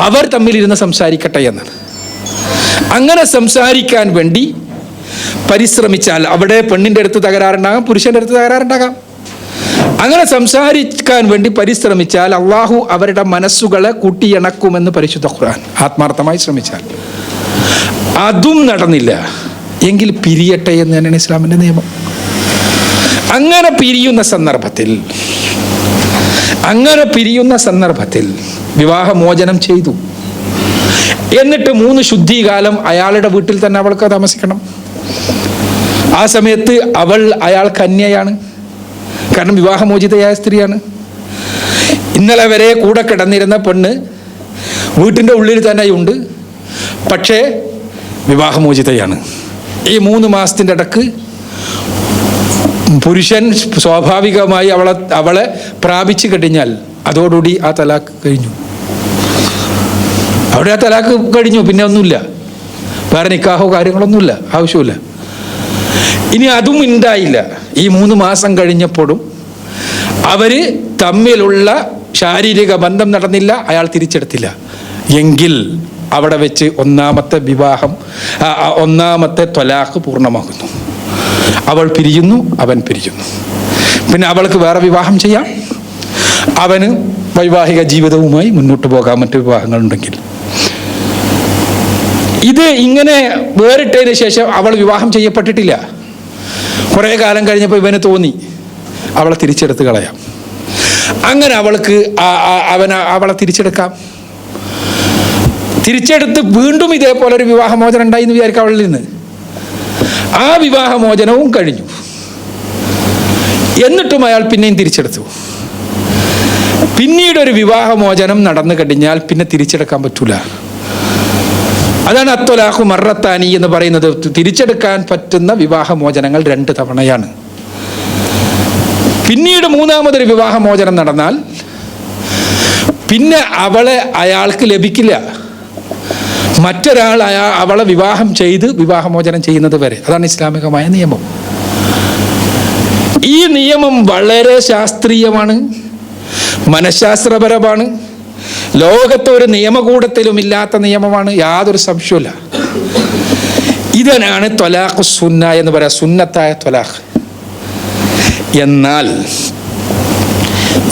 അവർ തമ്മിലിരുന്ന് സംസാരിക്കട്ടെ എന്നാണ്. അങ്ങനെ സംസാരിക്കാൻ വേണ്ടി പരിശ്രമിച്ചാൽ അവിടെ പെണ്ണിൻ്റെ അടുത്ത് തകരാറുണ്ടാകാം, പുരുഷൻ്റെ അടുത്ത് തകരാറുണ്ടാകാം. അങ്ങനെ സംസാരിക്കാൻ വേണ്ടി പരിശ്രമിച്ചാൽ അള്ളാഹു അവരുടെ മനസ്സുകളെ കൂട്ടിയിണക്കുമെന്ന് പരിശുദ്ധ ഖുർആൻ. ആത്മാർത്ഥമായി ശ്രമിച്ചാൽ. അതും നടന്നില്ല എങ്കിൽ പിരിയട്ടെ എന്ന് തന്നെയാണ് ഇസ്ലാമിൻ്റെ നിയമം. അങ്ങനെ പിരിയുന്ന സന്ദർഭത്തിൽ വിവാഹമോചനം ചെയ്തു. എന്നിട്ട് 3 ശുദ്ധികാലം അയാളുടെ വീട്ടിൽ തന്നെ അവൾക്ക് താമസിക്കണം. ആ സമയത്ത് അയാൾ കന്യയാണ്, കാരണം വിവാഹമോചിതയായ സ്ത്രീയാണ്. ഇന്നലെ വരെ കൂടെ കിടന്നിരുന്ന പെണ്ണ് വീട്ടിൻ്റെ ഉള്ളിൽ തന്നെയുണ്ട്, പക്ഷേ വിവാഹമോചിതയാണ്. ഈ 3 മാസത്തിൻ്റെ ഇടക്ക് പുരുഷൻ സ്വാഭാവികമായി അവളെ പ്രാപിച്ചു കഴിഞ്ഞാൽ അതോടുകൂടി ആ തലാക്ക് കഴിഞ്ഞു. അവിടെ ആ തലാക്ക് കഴിഞ്ഞു, പിന്നെ ഒന്നുമില്ല, വേറെ നിക്കാഹോ കാര്യങ്ങളൊന്നുമില്ല, ആവശ്യമില്ല. ഇനി അതും ഉണ്ടായില്ല. ഈ 3 മാസം കഴിഞ്ഞപ്പോഴും അവര് തമ്മിലുള്ള ശാരീരിക ബന്ധം നടന്നില്ല, അയാൾ തിരിച്ചെടുത്തില്ല എങ്കിൽ അവിടെ വെച്ച് ഒന്നാമത്തെ ത്വലാഖ് പൂർണ്ണമാകുന്നു. അവൾ പിരിയുന്നു, അവൻ പിരിയുന്നു. പിന്നെ അവൾക്ക് വേറെ വിവാഹം ചെയ്യാം, അവന് വൈവാഹിക ജീവിതവുമായി മുന്നോട്ട് പോകാം മറ്റു വിവാഹങ്ങളുണ്ടെങ്കിൽ. ഇത് ഇങ്ങനെ വേറിട്ടതിന് ശേഷം അവൾ വിവാഹം ചെയ്യപ്പെട്ടിട്ടില്ല. കുറേ കാലം കഴിഞ്ഞപ്പോൾ ഇവന് തോന്നി അവളെ തിരിച്ചെടുത്ത് കളയാം. അങ്ങനെ അവളെ തിരിച്ചെടുക്കാം. തിരിച്ചെടുത്ത് വീണ്ടും ഇതേപോലെ ഒരു വിവാഹമോചനം ഉണ്ടായി എന്ന് വിചാരിക്കാം അവളിൽ നിന്ന്. ആ വിവാഹമോചനവും കഴിഞ്ഞു. എന്നിട്ടും അയാൾ പിന്നെയും തിരിച്ചെടുത്തു. പിന്നീടൊരു വിവാഹമോചനം നടന്നു കഴിഞ്ഞാൽ പിന്നെ തിരിച്ചെടുക്കാൻ പറ്റൂല. അതാണ് അത്വലാഖു മറത്താനി എന്ന് പറയുന്നത്. തിരിച്ചെടുക്കാൻ പറ്റുന്ന വിവാഹമോചനങ്ങൾ 2 തവണയാണ്. പിന്നീട് 3ാമതൊരു വിവാഹമോചനം നടന്നാൽ പിന്നെ അവളെ അയാൾക്ക് ലഭിക്കില്ല. മറ്റൊരാൾ അവളെ വിവാഹം ചെയ്ത് വിവാഹമോചനം ചെയ്യുന്നത് വരെ. അതാണ് ഇസ്ലാമികമായ നിയമം. ഈ നിയമം വളരെ ശാസ്ത്രീയമാണ്, മനഃശാസ്ത്രപരമാണ്. ലോകത്തെ ഒരു നിയമകൂടത്തിലും ഇല്ലാത്ത നിയമമാണ്, യാതൊരു സംശയമില്ല. ഇതിനാണ് ത്വലാഖു സുന്ന എന്ന് പറയാം, സുന്നത്തായ ത്വലാഖ്. എന്നാൽ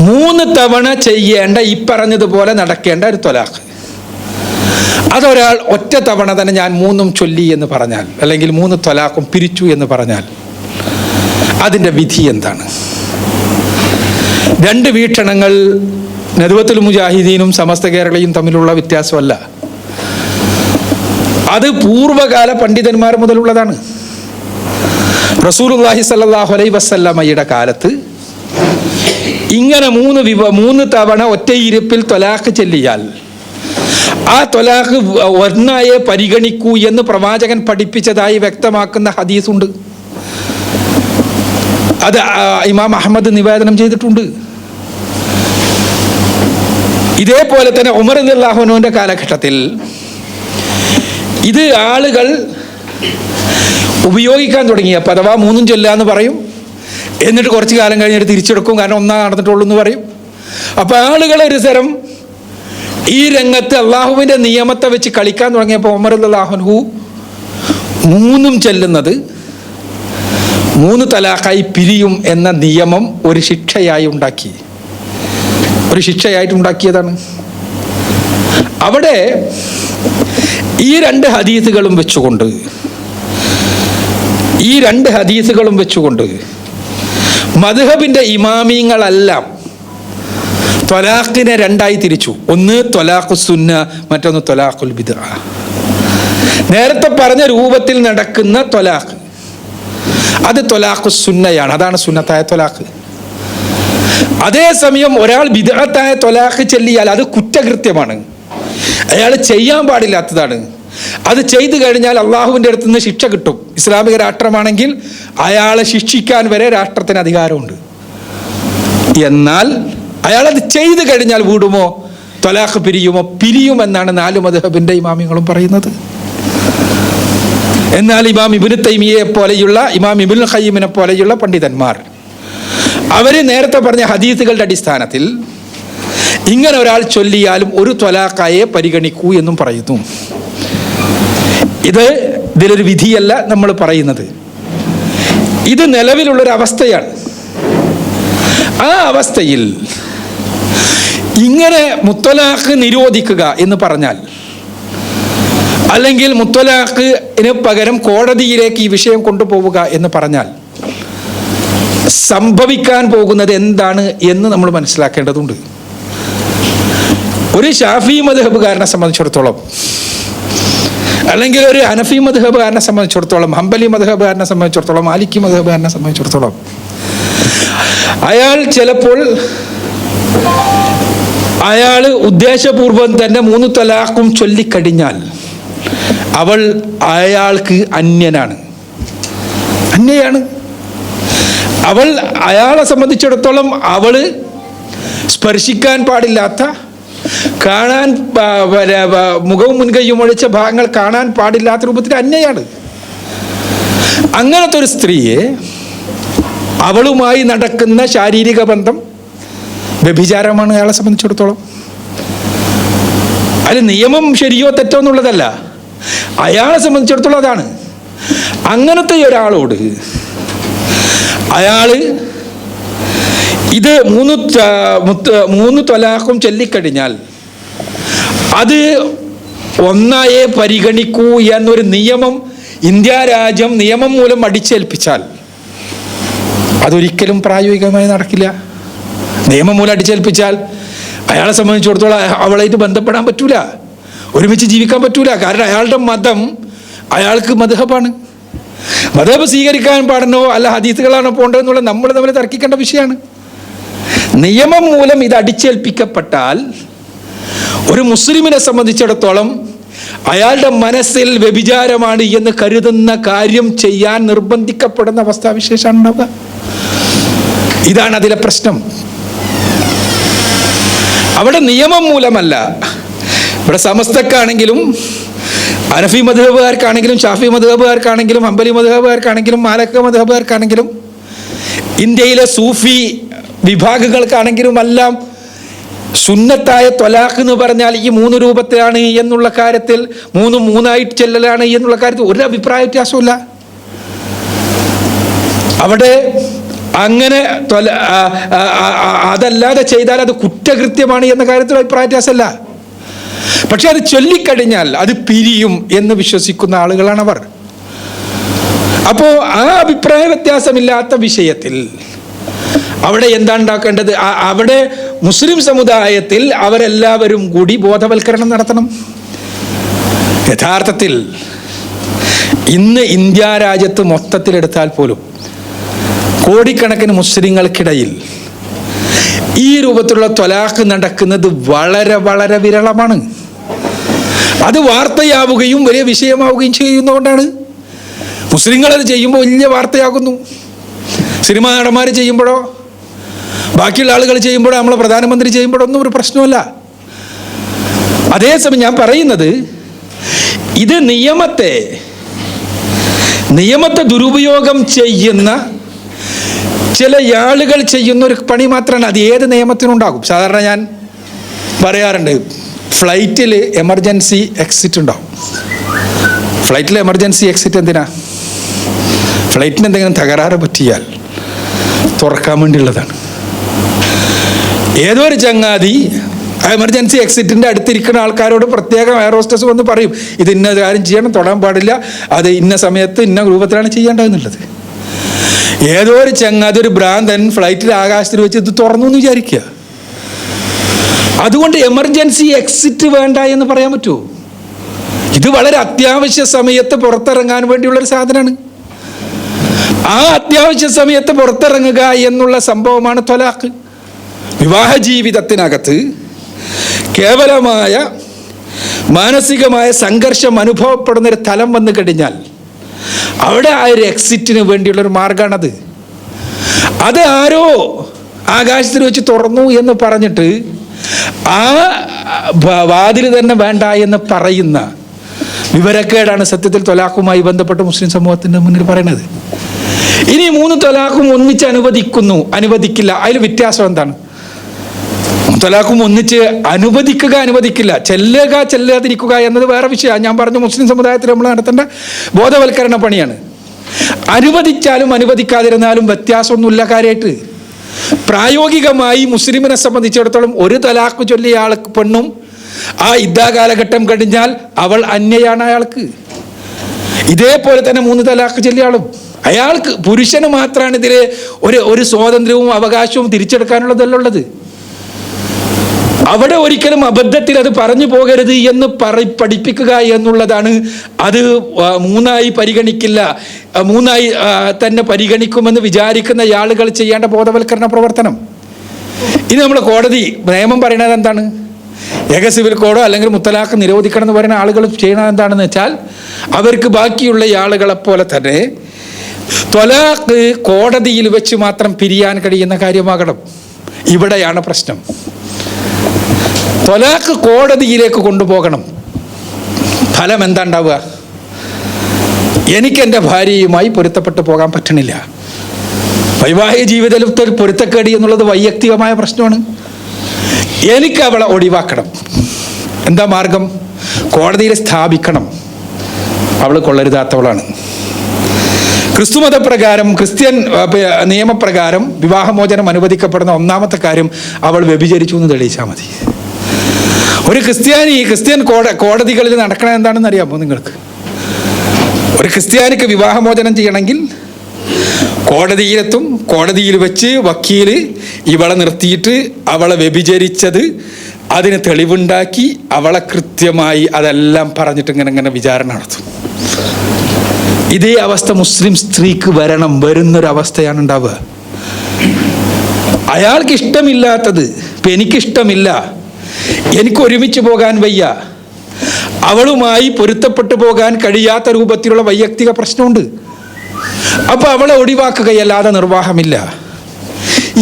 3 തവണ ചെയ്യേണ്ട, ഈ പറഞ്ഞതുപോലെ നടക്കേണ്ട ഒരു ത്വലാഖ്, അതൊരാൾ ഒറ്റ തവണ തന്നെ ഞാൻ 3 ചൊല്ലി എന്ന് പറഞ്ഞാൽ, അല്ലെങ്കിൽ 3 ത്വലാഖും പിരിച്ചു എന്ന് പറഞ്ഞാൽ അതിൻ്റെ വിധി എന്താണ്? 2 വീക്ഷണങ്ങൾ നദ്വത്തുൽ മുജാഹിദീനും സമസ്ത കേരളയും തമ്മിലുള്ള വ്യത്യാസമല്ല. അത് പൂർവകാല പണ്ഡിതന്മാർ മുതലുള്ളതാണ്. റസൂലുള്ളാഹി സ്വല്ലല്ലാഹു അലൈഹി വസല്ലമയുടെ കാലത്ത് ഇങ്ങനെ 3 തവണ ഒറ്റയിരുപ്പിൽ ത്വലാഖ് ചൊല്ലിയാൽ ആ ത്വലാഖ് ഒന്നായെ പരിഗണിക്കൂ എന്ന് പ്രവാചകൻ പഠിപ്പിച്ചതായി വ്യക്തമാക്കുന്ന ഹദീസുണ്ട്. അത് ഇമാം അഹ്മദ് നിവേദനം ചെയ്തിട്ടുണ്ട്. ഇതേപോലെ തന്നെ ഉമർ റളിയല്ലാഹു അൻഹുവിന്റെ കാലഘട്ടത്തിൽ ഇത് ആളുകൾ ഉപയോഗിക്കാൻ തുടങ്ങി. അപ്പം അഥവാ 3 ചൊല്ലാന്ന് പറയും, എന്നിട്ട് കുറച്ച് കാലം കഴിഞ്ഞിട്ട് തിരിച്ചെടുക്കും, കാരണം 1 നടന്നിട്ടുള്ളൂ എന്ന് പറയും. അപ്പം ആളുകൾ ഒരു തരം ഈ രംഗത്ത് അള്ളാഹുവിൻ്റെ നിയമത്തെ വെച്ച് കളിക്കാൻ തുടങ്ങിയപ്പോൾ ഉമർ റളിയല്ലാഹു അൻഹു 3 ചെല്ലുന്നത് 3 തലാഖായി പിരിയും എന്ന നിയമം ഒരു ശിക്ഷയായി ഉണ്ടാക്കി, ഒരു ശിക്ഷയായിട്ട് ഉണ്ടാക്കിയതാണ്. അവിടെ ഈ 2 ഹദീസുകളും വെച്ചുകൊണ്ട് മദ്ഹബിൻ്റെ ഇമാമിങ്ങളെല്ലാം ത്വലാഖിനെ 2ആയി തിരിച്ചു. ഒന്ന് ത്വലാഖു സുന്ന, മറ്റൊന്ന് ത്വലാഖുൽ ബിദ്അ. നേരത്തെ പറഞ്ഞ രൂപത്തിൽ നടക്കുന്ന ത്വലാഖ് അത് ത്വലാഖു സുന്നയാണ്, അതാണ് സുന്നത്തായ ത്വലാഖ്. അതേസമയം ഒരാൾ ബിദ്അത്തായ ത്വലാഖ് ചൊല്ലിയാൽ അത് കുറ്റകൃത്യമാണ്, അയാൾ ചെയ്യാൻ പാടില്ലാത്തതാണ്. അത് ചെയ്തു കഴിഞ്ഞാൽ അള്ളാഹുവിൻ്റെ അടുത്ത് നിന്ന് ശിക്ഷ കിട്ടും. ഇസ്ലാമിക രാഷ്ട്രമാണെങ്കിൽ അയാളെ ശിക്ഷിക്കാൻ വരെ രാഷ്ട്രത്തിന് അധികാരമുണ്ട്. എന്നാൽ അയാളത് ചെയ്തു കഴിഞ്ഞാൽ വീടുമോ ത്വലാഖ് പിരിയുമെന്നാണ് 4 മദ്ഹബിൻ്റെ ഇമാമിങ്ങളും പറയുന്നത്. എന്നാൽ ഇമാം ഇബ്നു തൈമിയയെ പോലെയുള്ള, ഇമാം ഇബ്നുൽ ഖയ്യിമിനെ പോലെയുള്ള പണ്ഡിതന്മാർ അവർ നേരത്തെ പറഞ്ഞ ഹദീസുകളുടെ അടിസ്ഥാനത്തിൽ ഇങ്ങനെ ഒരാൾ ചൊല്ലിയാലും ഒരു ത്വലാഖായെ പരിഗണിക്കൂ എന്നും പറയുന്നു. ഇതിലൊരു വിധിയല്ല നമ്മൾ പറയുന്നത്, ഇത് നിലവിലുള്ളൊരവസ്ഥയാണ്. ആ അവസ്ഥയിൽ ഇങ്ങനെ മുത്തലാഖ് നിരോധിക്കുക എന്ന് പറഞ്ഞാൽ, അല്ലെങ്കിൽ മുത്തലാഖിന് പകരം കോടതിയിലേക്ക് ഈ വിഷയം കൊണ്ടുപോവുക എന്ന് പറഞ്ഞാൽ സംഭവിക്കാൻ പോകുന്നത് എന്താണ് എന്ന് നമ്മൾ മനസ്സിലാക്കേണ്ടതുണ്ട്. ഒരു ഷാഫി മദ്ഹബുകാരനെ സംബന്ധിച്ചിടത്തോളം, അല്ലെങ്കിൽ ഒരു ഹനഫി മദ്ഹബുകാരനെ സംബന്ധിച്ചിടത്തോളം, ഹംബലി മദ്ഹബുകാരനെ സംബന്ധിച്ചിടത്തോളം, മാലിക്കി മദ്ഹബുകാരനെ സംബന്ധിച്ചിടത്തോളം, അയാൾ ചിലപ്പോൾ ഉദ്ദേശപൂർവം തന്നെ 3 തലാഖും ചൊല്ലിക്കഴിഞ്ഞാൽ അയാൾക്ക് അന്യയാണ്. അയാളെ സംബന്ധിച്ചിടത്തോളം അവള് സ്പർശിക്കാൻ പാടില്ലാത്ത, കാണാൻ മുഖവും മുൻകൈയും ഒഴിച്ച ഭാഗങ്ങൾ കാണാൻ പാടില്ലാത്ത രൂപത്തിൽ അന്യയാണ്. അങ്ങനത്തെ ഒരു സ്ത്രീയെ അവളുമായി നടക്കുന്ന ശാരീരിക ബന്ധം വ്യഭിചാരമാണ് അയാളെ സംബന്ധിച്ചിടത്തോളം. അതിൽ നിയമം ശരിയോ തെറ്റോ എന്നുള്ളതല്ല, അയാളെ സംബന്ധിച്ചിടത്തോളം അതാണ്. അങ്ങനത്തെ ഒരാളോട് അയാള് ഇത് 3 ത്വലാഖും ചൊല്ലിക്കഴിഞ്ഞാൽ അത് ഒന്നായെ പരിഗണിക്കൂ എന്നൊരു നിയമം ഇന്ത്യ രാജ്യം നിയമം മൂലം അടിച്ചേൽപ്പിച്ചാൽ അതൊരിക്കലും പ്രായോഗികമായി നടക്കില്ല. നിയമം മൂലം അടിച്ചേൽപ്പിച്ചാൽ അയാളെ സംബന്ധിച്ചിടത്തോളം അവളായിട്ട് ബന്ധപ്പെടാൻ പറ്റൂല, ഒരുമിച്ച് ജീവിക്കാൻ പറ്റൂല. കാരണം അയാളുടെ മതം അയാൾക്ക് മദ്ഹബാണ്. മദ്ഹബ് സ്വീകരിക്കാൻ പാടണോ അല്ല ഹദീസുകളാണോ പോകേണ്ടതെന്നുള്ള നമ്മൾ തമ്മിൽ തർക്കിക്കേണ്ട വിഷയമാണ്. നിയമം മൂലം ഇത് അടിച്ചേൽപ്പിക്കപ്പെട്ടാൽ ഒരു മുസ്ലിമിനെ സംബന്ധിച്ചിടത്തോളം അയാളുടെ മനസ്സിൽ വ്യഭിചാരമാണ് എന്ന് കരുതുന്ന കാര്യം ചെയ്യാൻ നിർബന്ധിക്കപ്പെടുന്ന അവസ്ഥാവിശേഷമാണ് ഉണ്ടാവുക. ഇതാണ് അതിലെ പ്രശ്നം. അവിടെ നിയമം മൂലമല്ല. ഇവിടെ സമസ്തക്കാണെങ്കിലും ഹനഫി മദ്ഹബുകാർക്കാണെങ്കിലും ഷാഫി മദ്ഹബുകാർക്കാണെങ്കിലും ഹംബലി മദ്ഹബുകാർക്കാണെങ്കിലും മാലക്ക മദ്ഹബുകാർക്കാണെങ്കിലും ഇന്ത്യയിലെ സൂഫി വിഭാഗങ്ങൾക്കാണെങ്കിലും എല്ലാം സുന്നത്തായ ത്വലാഖ് എന്ന് പറഞ്ഞാൽ ഈ 3 രൂപത്തിലാണ് എന്നുള്ള കാര്യത്തിൽ 3 ചെല്ലലാണ് എന്നുള്ള കാര്യത്തിൽ ഒരു അഭിപ്രായ വ്യത്യാസമില്ല. അവിടെ അങ്ങനെ അതല്ലാതെ ചെയ്താൽ അത് കുറ്റകൃത്യമാണ് എന്ന കാര്യത്തിൽ അഭിപ്രായ വ്യത്യാസമല്ല. പക്ഷെ അത് ചൊല്ലിക്കഴിഞ്ഞാൽ അത് പിരിയും എന്ന് വിശ്വസിക്കുന്ന ആളുകളാണ് അവർ. അപ്പോ ആ അഭിപ്രായ വ്യത്യാസമില്ലാത്ത വിഷയത്തിൽ അവിടെ എന്താ ഉണ്ടാക്കേണ്ടത്? അവിടെ മുസ്ലിം സമുദായത്തിൽ അവരെല്ലാവരും കൂടി ബോധവൽക്കരണം നടത്തണം. യഥാർത്ഥത്തിൽ ഇന്ന് ഇന്ത്യ രാജ്യത്ത് മൊത്തത്തിലെടുത്താൽ പോലും കോടിക്കണക്കിന് മുസ്ലിങ്ങൾക്കിടയിൽ ഈ രൂപത്തിലുള്ള ത്വലാഖ് നടക്കുന്നത് വളരെ വളരെ വിരളമാണ്. അത് വാർത്തയാവുകയും വലിയ വിഷയമാവുകയും ചെയ്യുന്നതുകൊണ്ടാണ്. മുസ്ലിങ്ങളത് ചെയ്യുമ്പോൾ വലിയ വാർത്തയാകുന്നു. സിനിമാ നടന്മാർ ചെയ്യുമ്പോഴോ ബാക്കിയുള്ള ആളുകൾ ചെയ്യുമ്പോഴോ നമ്മളെ പ്രധാനമന്ത്രി ചെയ്യുമ്പോഴോ ഒന്നും ഒരു പ്രശ്നമല്ല. അതേസമയം ഞാൻ പറയുന്നത്, ഇത് നിയമത്തെ ദുരുപയോഗം ചെയ്യുന്ന ചില ആളുകൾ ചെയ്യുന്ന ഒരു പണി മാത്രമാണ്. അത് ഏത് നിയമത്തിനുണ്ടാകും. സാധാരണ ഞാൻ പറയാറുണ്ട്, ഫ്ലൈറ്റിൽ എമർജൻസി എക്സിറ്റ് ഉണ്ടാവും. ഫ്ലൈറ്റിൽ എമർജൻസി എക്സിറ്റ് എന്തിനാ? ഫ്ലൈറ്റിന് എന്തെങ്കിലും തകരാറ് പറ്റിയാൽ തുറക്കാൻ വേണ്ടിയുള്ളതാണ്. ഏതോ ഒരു ചങ്ങാതി എമർജൻസി എക്സിറ്റിൻ്റെ അടുത്തിരിക്കുന്ന ആൾക്കാരോട് പ്രത്യേകം എയർ ഹോസ്റ്റസ് വന്ന് പറയും, ഇത് ഇന്ന കാര്യം ചെയ്യണം, തൊടാൻ പാടില്ല, അത് ഇന്ന സമയത്ത് ഇന്ന രൂപത്തിലാണ് ചെയ്യേണ്ടതെന്നുള്ളത്. ഏതോ ഒരു ചങ്ങാതി, ഒരു ഭ്രാന്തൻ ഫ്ലൈറ്റിൽ ആകാശത്തിൽ വെച്ച് ഇത് തുറന്നു എന്ന് വിചാരിക്കുക. അതുകൊണ്ട് എമർജൻസി എക്സിറ്റ് വേണ്ട എന്ന് പറയാൻ പറ്റുമോ? ഇത് വളരെ അത്യാവശ്യ സമയത്ത് പുറത്തിറങ്ങാൻ വേണ്ടിയുള്ളൊരു സാധനമാണ്. ആ അത്യാവശ്യ സമയത്ത് പുറത്തിറങ്ങുക എന്നുള്ള സംഭവമാണ് ത്വലാഖ്. വിവാഹ ജീവിതത്തിനകത്ത് കേവലമായ മാനസികമായ സംഘർഷം അനുഭവപ്പെടുന്നൊരു തലം വന്നു കഴിഞ്ഞാൽ അവിടെ ആ ഒരു എക്സിറ്റിന് വേണ്ടിയുള്ളൊരു മാർഗമാണത്. അത് ആരോ ആകാശത്തിൽ വെച്ച് തുറന്നു എന്ന് പറഞ്ഞിട്ട് ആ വാതിൽ തന്നെ വേണ്ട എന്ന് പറയുന്ന വിവരക്കേടാണ് സത്യത്തിൽ ത്വലാഖുമായി ബന്ധപ്പെട്ട് മുസ്ലിം സമൂഹത്തിൻ്റെ മുന്നിൽ പറയുന്നത്. ഇനി 3 ത്വലാഖും ഒന്നിച്ച് അനുവദിക്കില്ല, അതിൽ വ്യത്യാസം എന്താണ്? ത്വലാഖും ഒന്നിച്ച് അനുവദിക്കില്ല, ചെല്ലാതിരിക്കുക എന്നത് വേറെ വിഷയമാണ്. ഞാൻ പറഞ്ഞു, മുസ്ലിം സമുദായത്തിൽ നമ്മൾ നടത്തേണ്ട ബോധവൽക്കരണ പണിയാണ്. അനുവദിച്ചാലും അനുവദിക്കാതിരുന്നാലും വ്യത്യാസമൊന്നുമില്ല. കാര്യമായിട്ട് പ്രായോഗികമായി മുസ്ലിമിനെ സംബന്ധിച്ചിടത്തോളം ഒരു തലാഖ് ചൊല്ലിയ ആൾക്ക് പെണ്ണും ആ ഇദ്ദാ കാലഘട്ടം കഴിഞ്ഞാൽ അവൾ അന്യയാണ് അയാൾക്ക്. ഇതേപോലെ തന്നെ 3 തലാഖ് ചൊല്ലിയ ആളും അയാൾക്ക്, പുരുഷന് മാത്രമാണ് ഇതിൽ ഒരു സ്വാതന്ത്ര്യവും അവകാശവും തിരിച്ചെടുക്കാനുള്ളതല്ല ഉള്ളത്. അവിടെ ഒരിക്കലും അബദ്ധത്തിൽ അത് പറഞ്ഞു പോകരുത് എന്ന് പഠിപ്പിക്കുക എന്നുള്ളതാണ്. അത് 3ആയി പരിഗണിക്കില്ല, 3ആയി തന്നെ പരിഗണിക്കുമെന്ന് വിചാരിക്കുന്ന ആളുകൾ ചെയ്യേണ്ട ബോധവൽക്കരണ പ്രവർത്തനം. ഇനി നമ്മൾ കോടതി നിയമം പറയുന്നത് എന്താണ്? ഏക സിവിൽ കോഡോ അല്ലെങ്കിൽ മുത്തലാഖ് നിരോധിക്കണം എന്ന് പറയുന്ന ആളുകൾ ചെയ്യണത് എന്താണെന്ന് വെച്ചാൽ, അവർക്ക് ബാക്കിയുള്ള ആളുകളെ പോലെ തന്നെ ത്വലാഖ് കോടതിയിൽ വെച്ച് മാത്രം പിരിയാൻ കഴിയുന്ന കാര്യമാകണം. ഇവിടെയാണ് പ്രശ്നം. ത്വലാഖ് കോടതിയിലേക്ക് കൊണ്ടുപോകണം. ഫലം എന്താ ഉണ്ടാവുക? എനിക്ക് എൻ്റെ ഭാര്യയുമായി പൊരുത്തപ്പെട്ടു പോകാൻ പറ്റണില്ല. വൈവാഹിക ജീവിതത്തിൽ പൊരുത്തക്കേട് എന്നുള്ളത് വൈയക്തികമായ പ്രശ്നമാണ്. എനിക്ക് അവളെ ഒഴിവാക്കണം. എന്താ മാർഗം? കോടതിയിൽ സ്ഥാപിക്കണം അവൾ കൊള്ളരുതാത്തവളാണ്. ക്രിസ്തുമതപ്രകാരം, ക്രിസ്ത്യൻ നിയമപ്രകാരം വിവാഹമോചനം അനുവദിക്കപ്പെടുന്ന ഒന്നാമത്തെ കാര്യം അവൾ വ്യഭിചരിച്ചു എന്ന് തെളിയിച്ചാൽ മതി. ഒരു ക്രിസ്ത്യൻ കോടതികളിൽ നടക്കണത് എന്താണെന്ന് അറിയാമോ നിങ്ങൾക്ക്? ഒരു ക്രിസ്ത്യാനിക്ക് വിവാഹമോചനം ചെയ്യണമെങ്കിൽ കോടതിയിലെത്തും. കോടതിയിൽ വെച്ച് വക്കീല് ഇവളെ നിർത്തിയിട്ട് അവളെ വ്യഭിചരിച്ചത് അതിന് തെളിവുണ്ടാക്കി അവളെ കൃത്യമായി അതെല്ലാം പറഞ്ഞിട്ട് ഇങ്ങനെ വിചാരണ നടത്തും. ഇതേ അവസ്ഥ മുസ്ലിം സ്ത്രീക്ക് വരുന്നൊരവസ്ഥയാണ് ഉണ്ടാവുക. അയാൾക്ക് ഇഷ്ടമില്ലാത്തത് ഇപ്പം എനിക്കിഷ്ടമില്ല, എനിക്ക് ഒരുമിച്ച് പോകാൻ വയ്യ, അവളുമായി പൊരുത്തപ്പെട്ടു പോകാൻ കഴിയാത്ത രൂപത്തിലുള്ള വൈയക്തിക പ്രശ്നമുണ്ട്. അപ്പൊ അവളെ ഒഴിവാക്കുകയല്ലാതെ നിർവാഹമില്ല.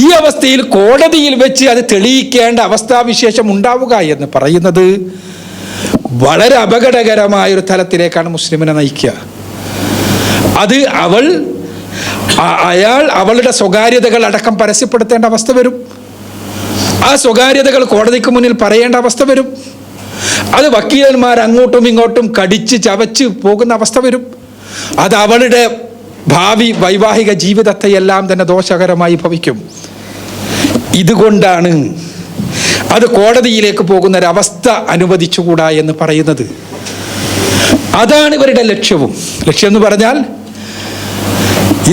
ഈ അവസ്ഥയിൽ കോടതിയിൽ വെച്ച് അത് തെളിയിക്കേണ്ട അവസ്ഥാവിശേഷം ഉണ്ടാവുക എന്ന് പറയുന്നത് വളരെ അപകടകരമായൊരു തലത്തിലേക്കാണ് മുസ്ലിമിനെ നയിക്കുക. അത് അയാൾ അവളുടെ സ്വകാര്യതകൾ അടക്കം പരസ്യപ്പെടുത്തേണ്ട അവസ്ഥ വരും. ആ സ്വകാര്യതകൾ കോടതിക്ക് മുന്നിൽ പറയേണ്ട അവസ്ഥ വരും. അത് വക്കീലന്മാർ അങ്ങോട്ടും ഇങ്ങോട്ടും കടിച്ച് ചവച്ച് പോകുന്ന അവസ്ഥ വരും. അത് അവളുടെ ഭാവി വൈവാഹിക ജീവിതത്തെയെല്ലാം തന്നെ ദോഷകരമായി ഭവിക്കും. ഇതുകൊണ്ടാണ് അത് കോടതിയിലേക്ക് പോകുന്ന ഒരവസ്ഥ അനുവദിച്ചുകൂടാ എന്ന് പറയുന്നത്. അതാണ് ഇവരുടെ ലക്ഷ്യവും. ലക്ഷ്യം എന്ന് പറഞ്ഞാൽ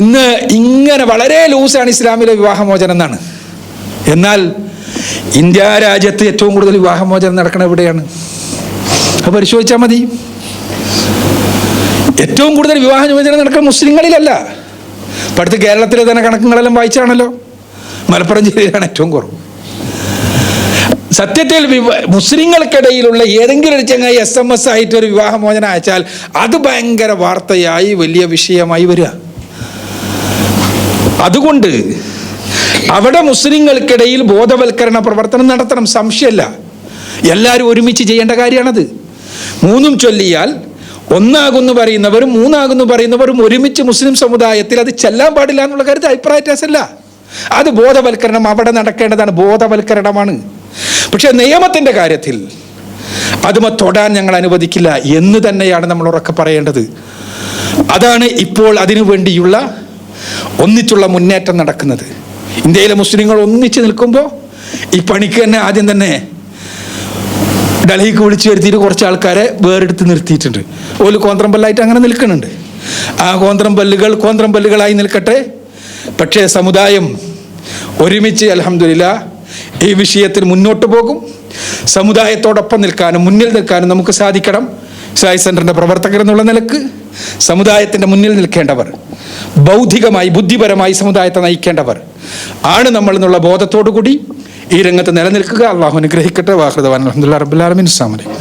ഇന്ന് ഇങ്ങനെ വളരെ ലൂസാണ് ഇസ്ലാമിലെ വിവാഹമോചനം എന്നാണ്. എന്നാൽ ഇന്ത്യ രാജ്യത്ത് ഏറ്റവും കൂടുതൽ വിവാഹമോചനം നടക്കുന്നത് എവിടെയാണ്? അത് പരിശോധിച്ചാൽ മതി. ഏറ്റവും കൂടുതൽ വിവാഹമോചനം നടക്കുന്നത് മുസ്ലിങ്ങളിലല്ല. ഇപ്പം അടുത്ത് കേരളത്തിലെ തന്നെ കണക്കുകളെല്ലാം വായിച്ചാണല്ലോ. മലപ്പുറം ജില്ലയിലാണ് ഏറ്റവും കുറവ്. സത്യത്തിൽ മുസ്ലിങ്ങൾക്കിടയിലുള്ള ഏതെങ്കിലും ഒരു ചങ്ങായി SMS ആയിട്ട് ഒരു വിവാഹമോചനം അയച്ചാൽ അത് ഭയങ്കര വാർത്തയായി വലിയ വിഷയമായി വരിക. അതുകൊണ്ട് അവിടെ മുസ്ലിങ്ങൾക്കിടയിൽ ബോധവൽക്കരണ പ്രവർത്തനം നടത്തണം, സംശയമല്ല. എല്ലാവരും ഒരുമിച്ച് ചെയ്യേണ്ട കാര്യമാണത്. 3 ചൊല്ലിയാൽ 1 പറയുന്നവരും 3 പറയുന്നവരും ഒരുമിച്ച് മുസ്ലിം സമുദായത്തിൽ അത് ചെല്ലാൻ പാടില്ല എന്നുള്ള കാര്യത്തിൽ അഭിപ്രായ വ്യത്യാസമല്ല. അത് ബോധവൽക്കരണം അവിടെ നടക്കേണ്ടതാണ്, ബോധവൽക്കരണമാണ്. പക്ഷെ നിയമത്തിൻ്റെ കാര്യത്തിൽ അതുമ തൊടാൻ ഞങ്ങൾ അനുവദിക്കില്ല എന്ന് തന്നെയാണ് നമ്മൾ ഉറക്കെ പറയേണ്ടത്. അതാണ് ഇപ്പോൾ അതിനു വേണ്ടിയുള്ള ഒന്നിച്ചുള്ള മുന്നേറ്റം നടക്കുന്നത്. ഇന്ത്യയിലെ മുസ്ലിങ്ങൾ ഒന്നിച്ച് നിൽക്കുമ്പോൾ ഈ പണിക്ക് തന്നെ ആദ്യം തന്നെ ഡൽഹിക്ക് വിളിച്ചു വരുത്തിയിട്ട് കുറച്ച് ആൾക്കാരെ വേറെടുത്ത് നിർത്തിയിട്ടുണ്ട്. ഓല് കോന്ത്രംപല്ലായിട്ട് അങ്ങനെ നിൽക്കുന്നുണ്ട്. ആ കോന്ത്രംപല്ലുകളായി നിൽക്കട്ടെ. പക്ഷേ സമുദായം ഒരുമിച്ച് അൽഹംദുലില്ലാഹ് ഈ വിഷയത്തിൽ മുന്നോട്ട് പോകും. സമുദായത്തോടൊപ്പം നിൽക്കാനും മുന്നിൽ നിൽക്കാനും നമുക്ക് സാധിക്കണം. ഇസ്ലാഹി സെന്ററിന്റെ പ്രവർത്തകർ എന്നുള്ള നിലക്ക് സമുദായത്തിന്റെ മുന്നിൽ നിൽക്കേണ്ടവർ, ബൗദ്ധികമായി ബുദ്ധിപരമായി സമുദായത്തെ നയിക്കേണ്ടവർ ആണ് നമ്മൾ എന്നുള്ള ബോധത്തോടു കൂടി ഈ രംഗത്ത് നിലനിൽക്കുക. അള്ളാഹു അനുഗ്രഹിക്കട്ടെ. വാഹൃദവാൻ അൽഹംദുലില്ലാഹി റബ്ബിൽ ആലമീൻ. അസ്സലാമു അലൈക്കും.